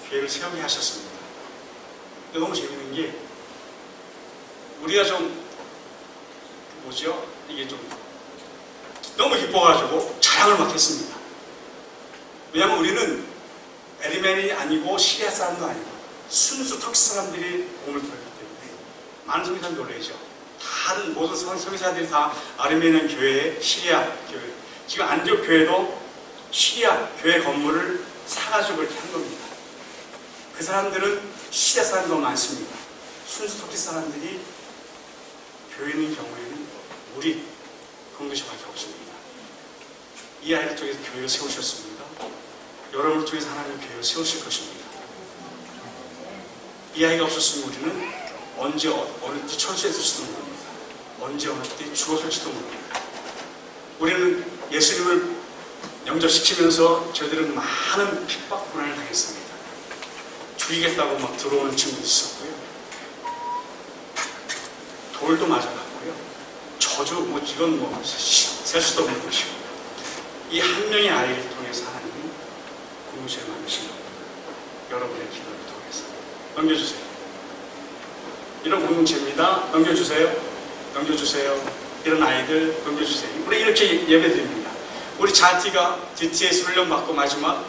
교회를 세우게 하셨습니다. 근데 너무 재밌는 게 우리가 좀 뭐죠? 이게 좀 너무 기뻐가지고 자랑을 막 했습니다. 왜냐하면 우리는 에르멘이 아니고 시리아 사람도 아니고 순수 터키 사람들이 복음을 들었기 때문에 많은 성교사들 놀라죠. 다른 모든 성교사들이 다 아르메니안 교회, 시리아 교회, 지금 안디옥 교회도 시리아 교회 건물을 사가지고 이렇게 한 겁니다. 그 사람들은 시리아 사람도 많습니다. 순수 터키 사람들이 교회 있는 경우에는 우리 공동체밖에 없습니다. 이 아이를 통해서 교회를 세우셨습니다. 여러분을 통해서 하나님 교회를 세우실 것입니다. 이 아이가 없었으면 우리는 언제 어느 때 철수했을지도 모릅니다. 언제 어느 때 죽었을지도 모릅니다. 우리는 예수님을 영접시키면서 저희들은 많은 핍박 고난을 당했습니다. 죽이겠다고 막 들어오는 친구도 있었고요. 돌도 맞아갔고요. 저주 뭐 이건 뭐 셀 수도 없는 것이고, 이 한 명의 아이를 통해서 하나님이 공동체를 만드신 겁니다. 여러분의 기도를 통해서. 넘겨주세요. 이런 공동체입니다. 넘겨주세요. 넘겨주세요. 이런 아이들 넘겨주세요. 우리 이렇게 예배드립니다. 우리 자티가 DTS 훈련받고 마지막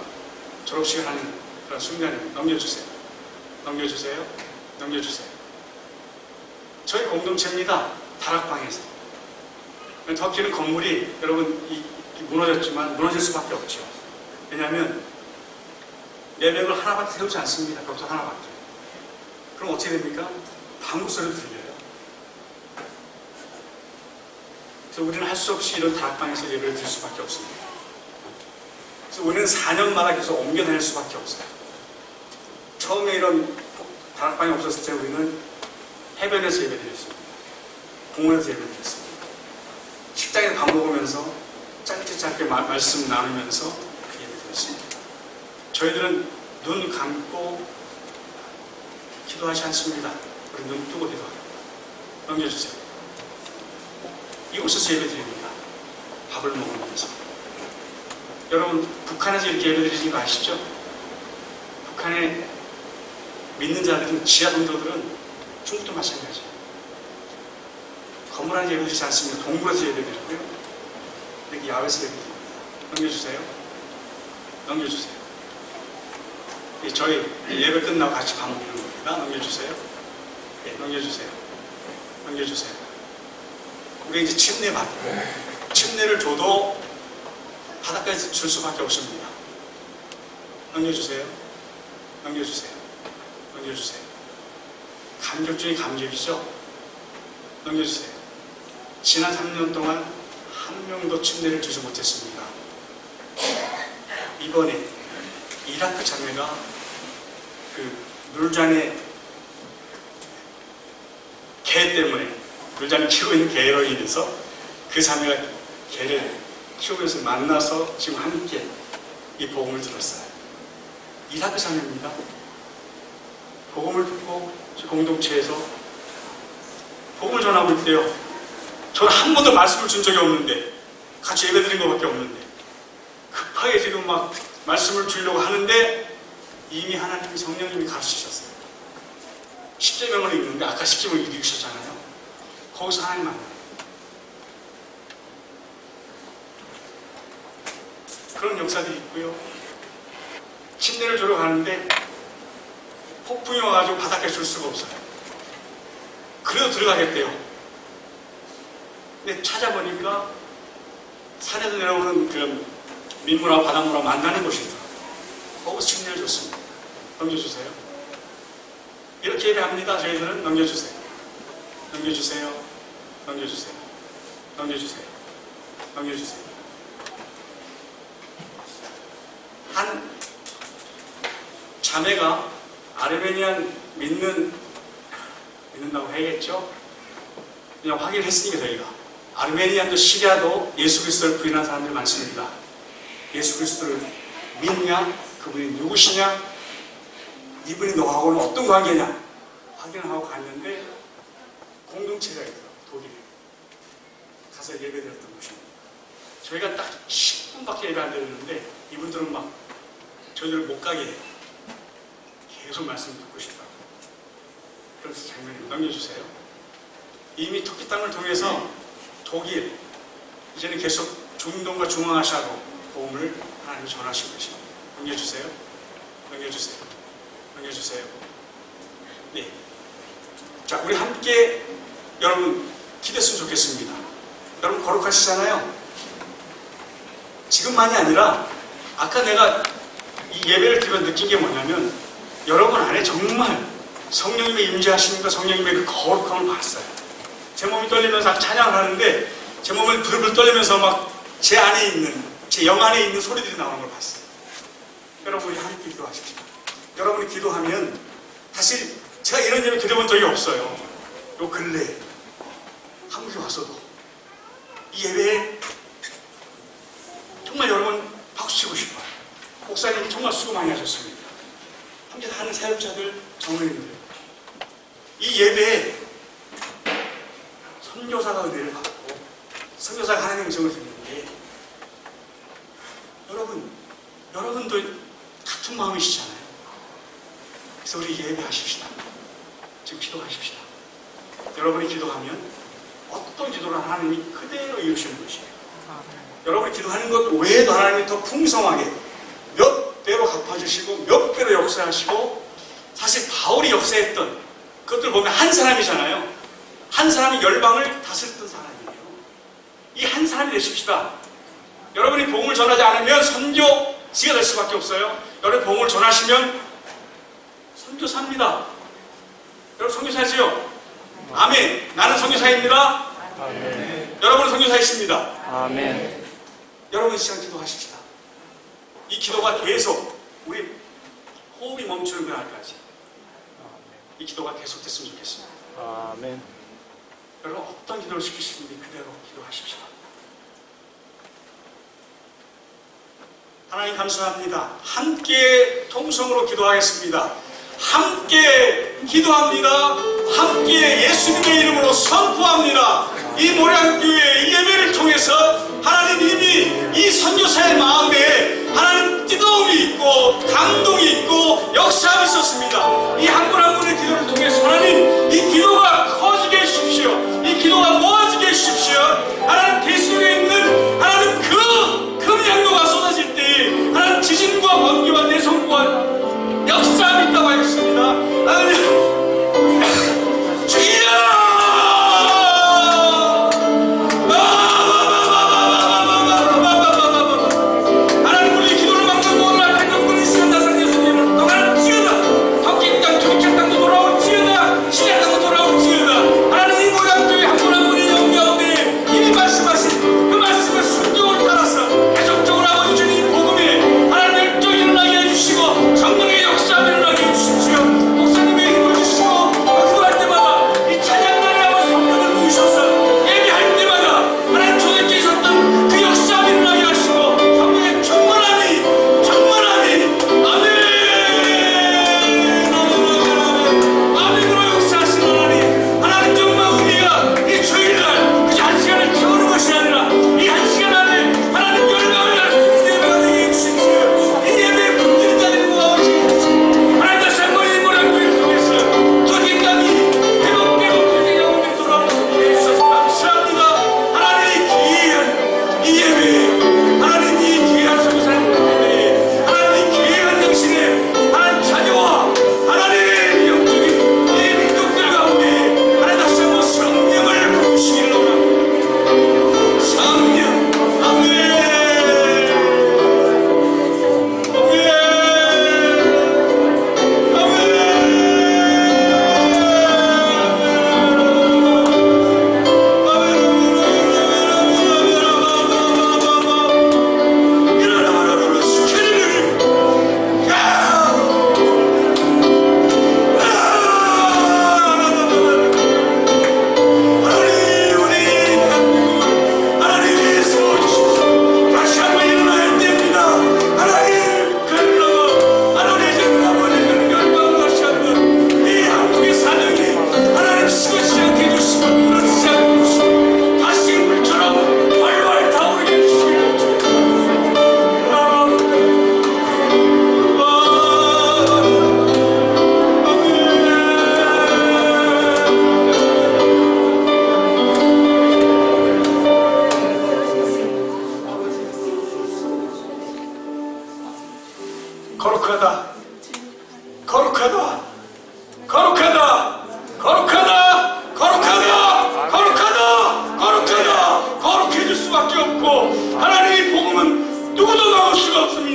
졸업식을 하는 그런 순간입니다. 넘겨주세요. 넘겨주세요. 넘겨주세요. 저희 공동체입니다. 다락방에서. 터키는 건물이 여러분 무너졌지만 무너질 수밖에 없죠. 왜냐하면 예배를 하나밖에 세우지 않습니다. 벽돌 하나밖에. 그럼 어떻게 됩니까? 방구 소리도 들려요. 그래서 우리는 할 수 없이 이런 다락방에서 예배를 드릴 수밖에 없습니다. 그래서 우리는 4년마다 계속 옮겨 다닐 수밖에 없어요. 처음에 이런 다락방이 없었을 때 우리는 해변에서 예배 드렸습니다. 공원에서 예배 드렸습니다. 식당에서 밥 먹으면서 짧게 말씀 나누면서 그 예배 드렸습니다. 저희들은 눈 감고 기도하지 않습니다. 우리 눈 뜨고 기도합니다. 넘겨주세요. 이곳에서 예배 드립니다. 밥을 먹으면서. 여러분, 북한에서 이렇게 예배 드리는 거 아시죠? 북한에 믿는 자들은, 지하 성도들은 중국도 마찬가지예요. 건물 안에 예배 드리지 않습니다. 동굴에서 예배 드리고요. 이렇게 야외에서 예배 드립니다. 넘겨주세요. 넘겨주세요. 저희 예배 끝나고 같이 밥 먹는 겁니다. 넘겨주세요. 네, 넘겨주세요. 넘겨주세요. 우리 이제 침례 받고, 침례를 줘도 바닷가에서 줄 수밖에 없습니다. 넘겨주세요. 넘겨주세요. 넘겨주세요. 감격 중에 감격이죠. 넘겨주세요. 지난 3년 동안 한 명도 침례를 주지 못했습니다. 이번에 이라크 자매가 그 물잔의 개 때문에, 물잔을 키우고 있는 개로 인해서 그 자매가 개를 키우면서 만나서 지금 함께 이 복음을 들었어요. 이라크 자매입니다. 복음을 듣고 공동체에서 복음을 전하고 있대요. 저는 한 번도 말씀을 준 적이 없는데, 같이 예배 드린 것밖에 없는데, 급하게 지금 막 말씀을 주려고 하는데 이미 하나님이 성령님이 가르치셨어요. 십계명을 읽는데 아까 십계명을 읽으셨잖아요. 거기서 하나님 만나요. 그런 역사들이 있고요. 침례를 주러 가는데 폭풍이 와가지고 바닥에 줄 수가 없어요. 그래도 들어가겠대요. 근데 찾아보니까 산에서 내려오는 그런 민물하고 바닷물하고 만나는 곳이더라고요. 거기서 침례를 줬습니다. 넘겨주세요. 이렇게 예배합니다. 저희들은 넘겨주세요. 넘겨주세요. 넘겨주세요. 넘겨주세요. 넘겨주세요. 한 자매가 아르메니안 믿는다고 해야겠죠? 그냥 확인을 했으니까 저희가. 아르메니안도 시리아도 예수 그리스도를 부인하는 사람들이 많습니다. 예수 그리스도를 믿냐? 그분이 누구시냐? 이분이 너하고는 어떤 관계냐? 확인을 하고 갔는데 공동체가 있더라고요. 독일에. 가서 예배드렸던 곳입니다. 저희가 딱 10분밖에 예배 안 드렸는데 이분들은 막 저희를 못 가게 해요. 계속 말씀 듣고 싶다고. 그래서 장면을 넘겨주세요. 이미 터키 땅을 통해서 독일, 이제는 계속 중동과 중앙아시아로 복음을 하나님이 전하시고 계십니다. 넘겨주세요. 넘겨주세요. 넘겨주세요. 네. 자, 우리 함께 여러분 기도했으면 좋겠습니다. 여러분 거룩하시잖아요. 지금만이 아니라 아까 내가 이 예배를 드리며 느낀 게 뭐냐면 여러분 안에 정말 성령님의 임재하심과 성령님의 그 거룩함을 봤어요. 제 몸이 떨리면서 찬양을 하는데 제 몸을 부르르 떨리면서 막 제 안에 있는, 제 영 안에 있는 소리들이 나오는 걸 봤어요. 여러분 우리 함께 기도하십시오. 여러분이 기도하면 사실 제가 이런 예배 드려본 적이 없어요. 요 근래에 한국에 와서도 이 예배에 정말 여러분 박수치고 싶어요. 목사님 정말 수고 많이 하셨습니다. 함께 하는 사역자들, 정원님들, 이 예배에 선교사가 은혜를 받고 선교사가 하나님의 음성을 듣는데 여러분도 같은 마음이시잖아요. 그래서 우리 예배하십시다. 지금 기도하십시다. 여러분이 기도하면 어떤 기도를 하나님이 그대로 이루시는 것이에요. 여러분이 기도하는 것 외에도 하나님이 더 풍성하게 몇 배로 갚아주시고 몇 배로 역사하시고, 사실 바울이 역사했던 그것들 보면 한 사람이잖아요. 한 사람이 열방을 다스렸던 사람이에요. 이 한 사람이 되십시다. 여러분이 복음을 전하지 않으면 선교지가 될 수밖에 없어요. 여러분 복음을 전하시면 선교사입니다. 여러분 선교사지요? 아멘. 나는 선교사입니다. 아멘. 여러분은 선교사이십니다. 아멘. 여러분 이 시간 기도하십시다. 이 기도가 계속 우리 호흡이 멈추는 그날까지 이 기도가 계속됐으면 좋겠습니다. 아멘. 여러분 어떤 기도를 시키시는지 그대로 기도하십시오. 하나님 감사합니다. 함께 통성으로 기도하겠습니다. 함께 기도합니다. 함께 예수님의 이름으로 선포합니다. 이 모량교회 이 예배를 통해서 하나님 이미 이 선교사의 마음에 하나님 뜨거움이 있고 감동이 있고 역사가 있었습니다. 이 한 분 한 분의 기도를 통해서 하나님 이 기도가 커지게 해주십시오. 이 기도가 모아지게 해주십시오. 하나님 계속에 있는 하나님 그 금양로가 쏟아질 때 하나님 지진과 번개와 내성과 역사가 있다고 하였습니다. 하나님 주여!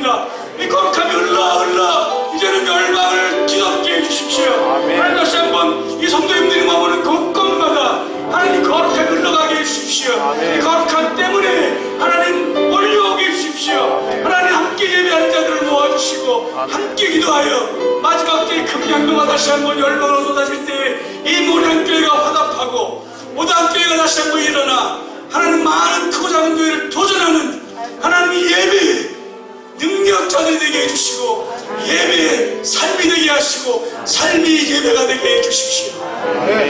기도합니다. 이 거룩함이 흘러 이제는 열방을 뒤덮게 해주십시오. 하나님 다시 한번 이 성도님들이 머무는 곳곳마다 하나님 거룩함이 흘러가게 해주십시오. 이 거룩함 때문에 하나님 몰려오게 해주십시오. 하나님 함께 예배하는 자들을 모아주시고 함께 기도하여 마지막 때의 금양도가 다시 한번 열방으로 쏟아질 때에 이 모량교회가 화답하고 오당교회가 다시 한번 일어나 하나님 많은 크고 작은 교회를 도전하는 하나님의 예배의 능력자들이 되게 해주시고 예배의 삶이 되게 하시고 삶이 예배가 되게 해주십시오.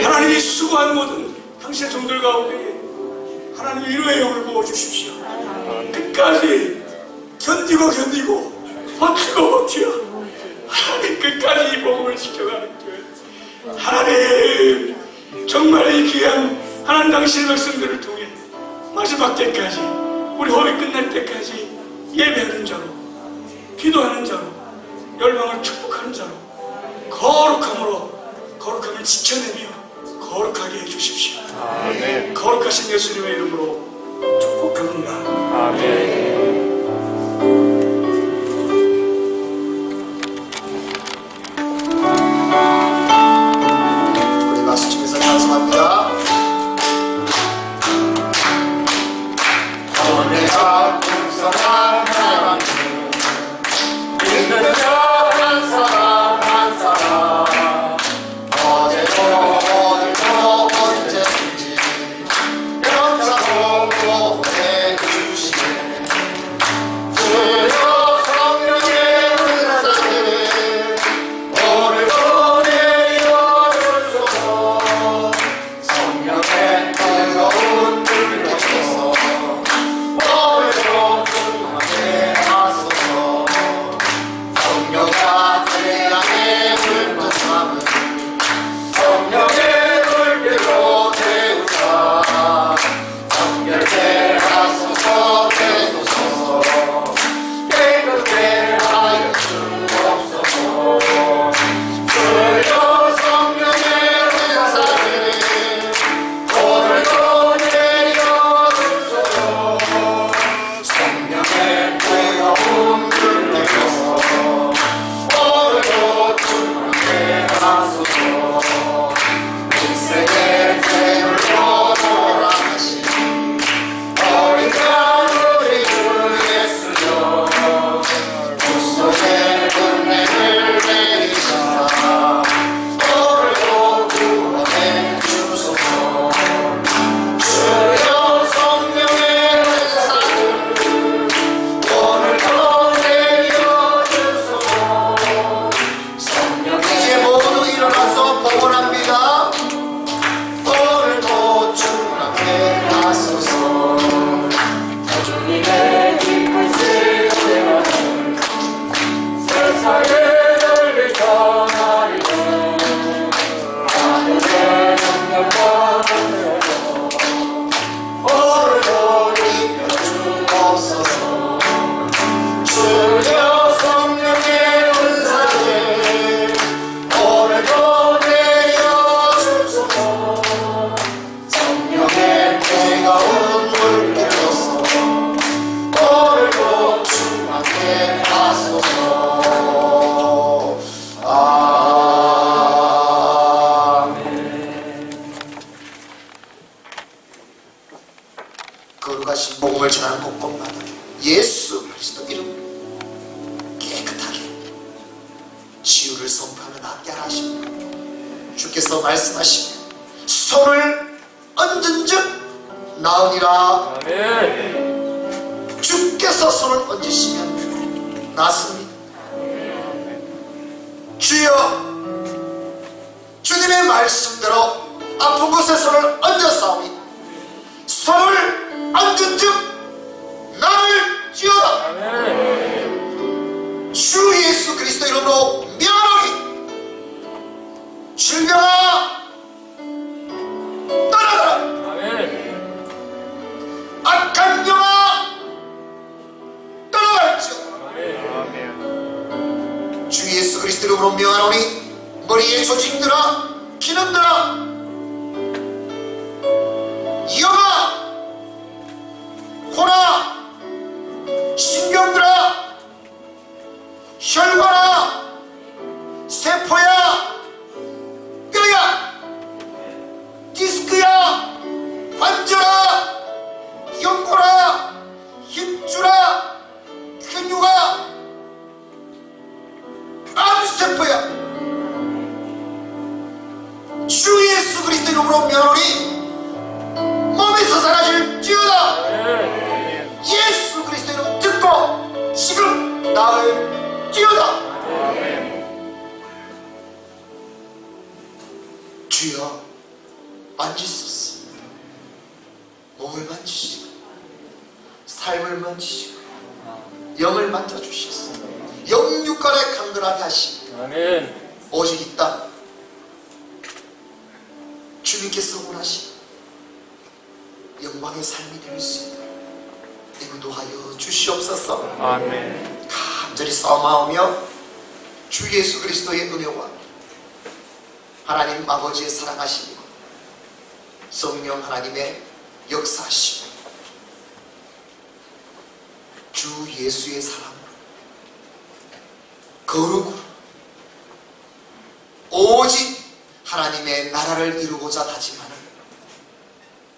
하나님이 수고한 모든 당신의 종들 가운데 하나님 위로의 영을 부어주십시오. 끝까지 견디고 버티고 하나님 끝까지 이 복음을 지켜가는 교회, 하나님 정말 이 귀한 하나님 당신의 백성들을 통해 마지막 때까지 우리 호흡이 끝날 때까지 예배하는 자로 기도하는 자로 열방을 축복하는 자로 거룩함을 지켜내며 거룩하게 해주십시오. 아멘. 거룩하신 예수님의 이름으로 축복합니다. 아멘. 우리 박수 치면서 찬송합니다. 내가 풍성한 사랑 있는 한 사람 한 사람 어제도 오늘도 언제든지 영창으로 보내주시네. 주여 성령의 은사를 오늘도 내려주소서. 성령의 뜨거운 불 내셔서 오늘도 충만하게 하소서. 성령과 태양의 불꽃 참은 성령의 불길로 태우사 정결케 하소서. 되소서 깨끗게 하여 주옵소서. 주여 성령의 은사를 오늘도 내려주소서. 성령의 뜨거운 불 내려서 오늘도 충만하게 하소서. 인생의 제물로 돌아가신 어린 양 우리 주 예수여 주 속에 은혜를 내리시사 오늘도 구원해 주소서. 주여 성령의 은사를 오늘도 내려주소서. 성령 이제 모두 일어나서 복원합니다. 오늘도 충만하게 하소서. 주님의 깊은 세상을 세상에 널리 전하리고 하늘의 능력과 은혜로 오늘도 입혀주옵소서. 주여 성령의 은사를 오늘도 내려주소서. 성령의 뜨거운 물 내려서 오늘도 충만하게 하소서. 아멘. 거룩하신 복음을 전하는 곳곳마다 예수 그리스도 이름 깨끗하게 치유를 선포하는 함께 하십니다. 주께서 말씀하시면 손을 얹은즉 나으니라. 아멘. 주께서 손을 얹으시면 낫습니다. 주여 주님의 말씀대로 아픈 곳에 손을 얹었사오니 손을 얹은즉 나을지어다. 아멘. 주 예수 그리스도 이름으로 명하노니 질병아 떠나가라. 아멘. 악한 영아 떠나갈지어다. 아멘. 주 예수 그리스도 이름으로 명하노니 머리에 조직들아 기능들아 영아 호나 신경들아 하옵지어다. 주여 만지소서. 몸을 만지시고 삶을 만지시고 영을 만져주시소. 영육간에 강건하게 하시고 아멘. 오직 이 땅 주님께서 원하시는 영광의 삶이 될 수 있도록 인도하여 주시옵소서. 아멘. 간절히 싸움하오며 주 예수 그리스도의 은혜와 하나님 아버지의 사랑하심이고 성령 하나님의 역사하심, 주 예수의 사랑, 거룩으로 오직 하나님의 나라를 이루고자 다짐하는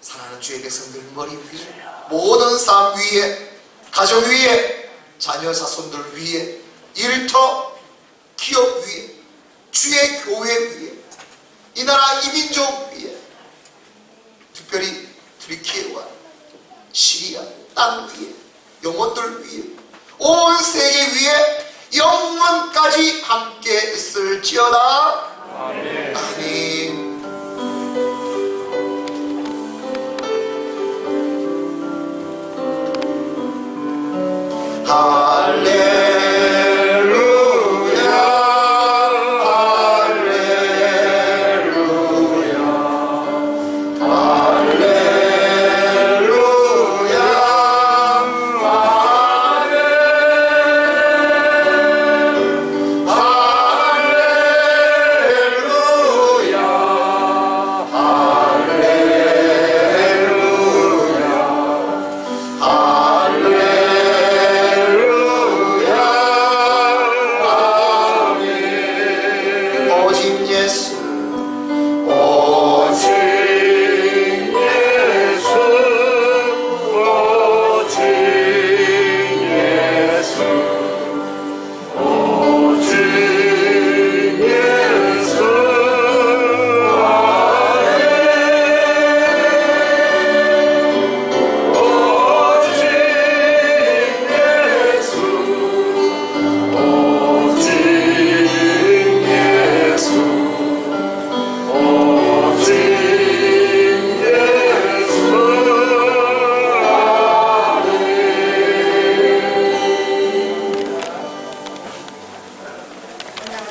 사랑하는 주의 백성들 머리 위에, 모든 삶 위에, 가정 위에, 자녀 자손들 위에, 일터 기업 위에, 주의 교회 위에, 이 나라 이민족 위에, 특별히 트리키에와 시리아 땅 위에, 영혼들 위에, 온 세계 위에 영원까지 함께 있을지어다. 아멘. 아멘.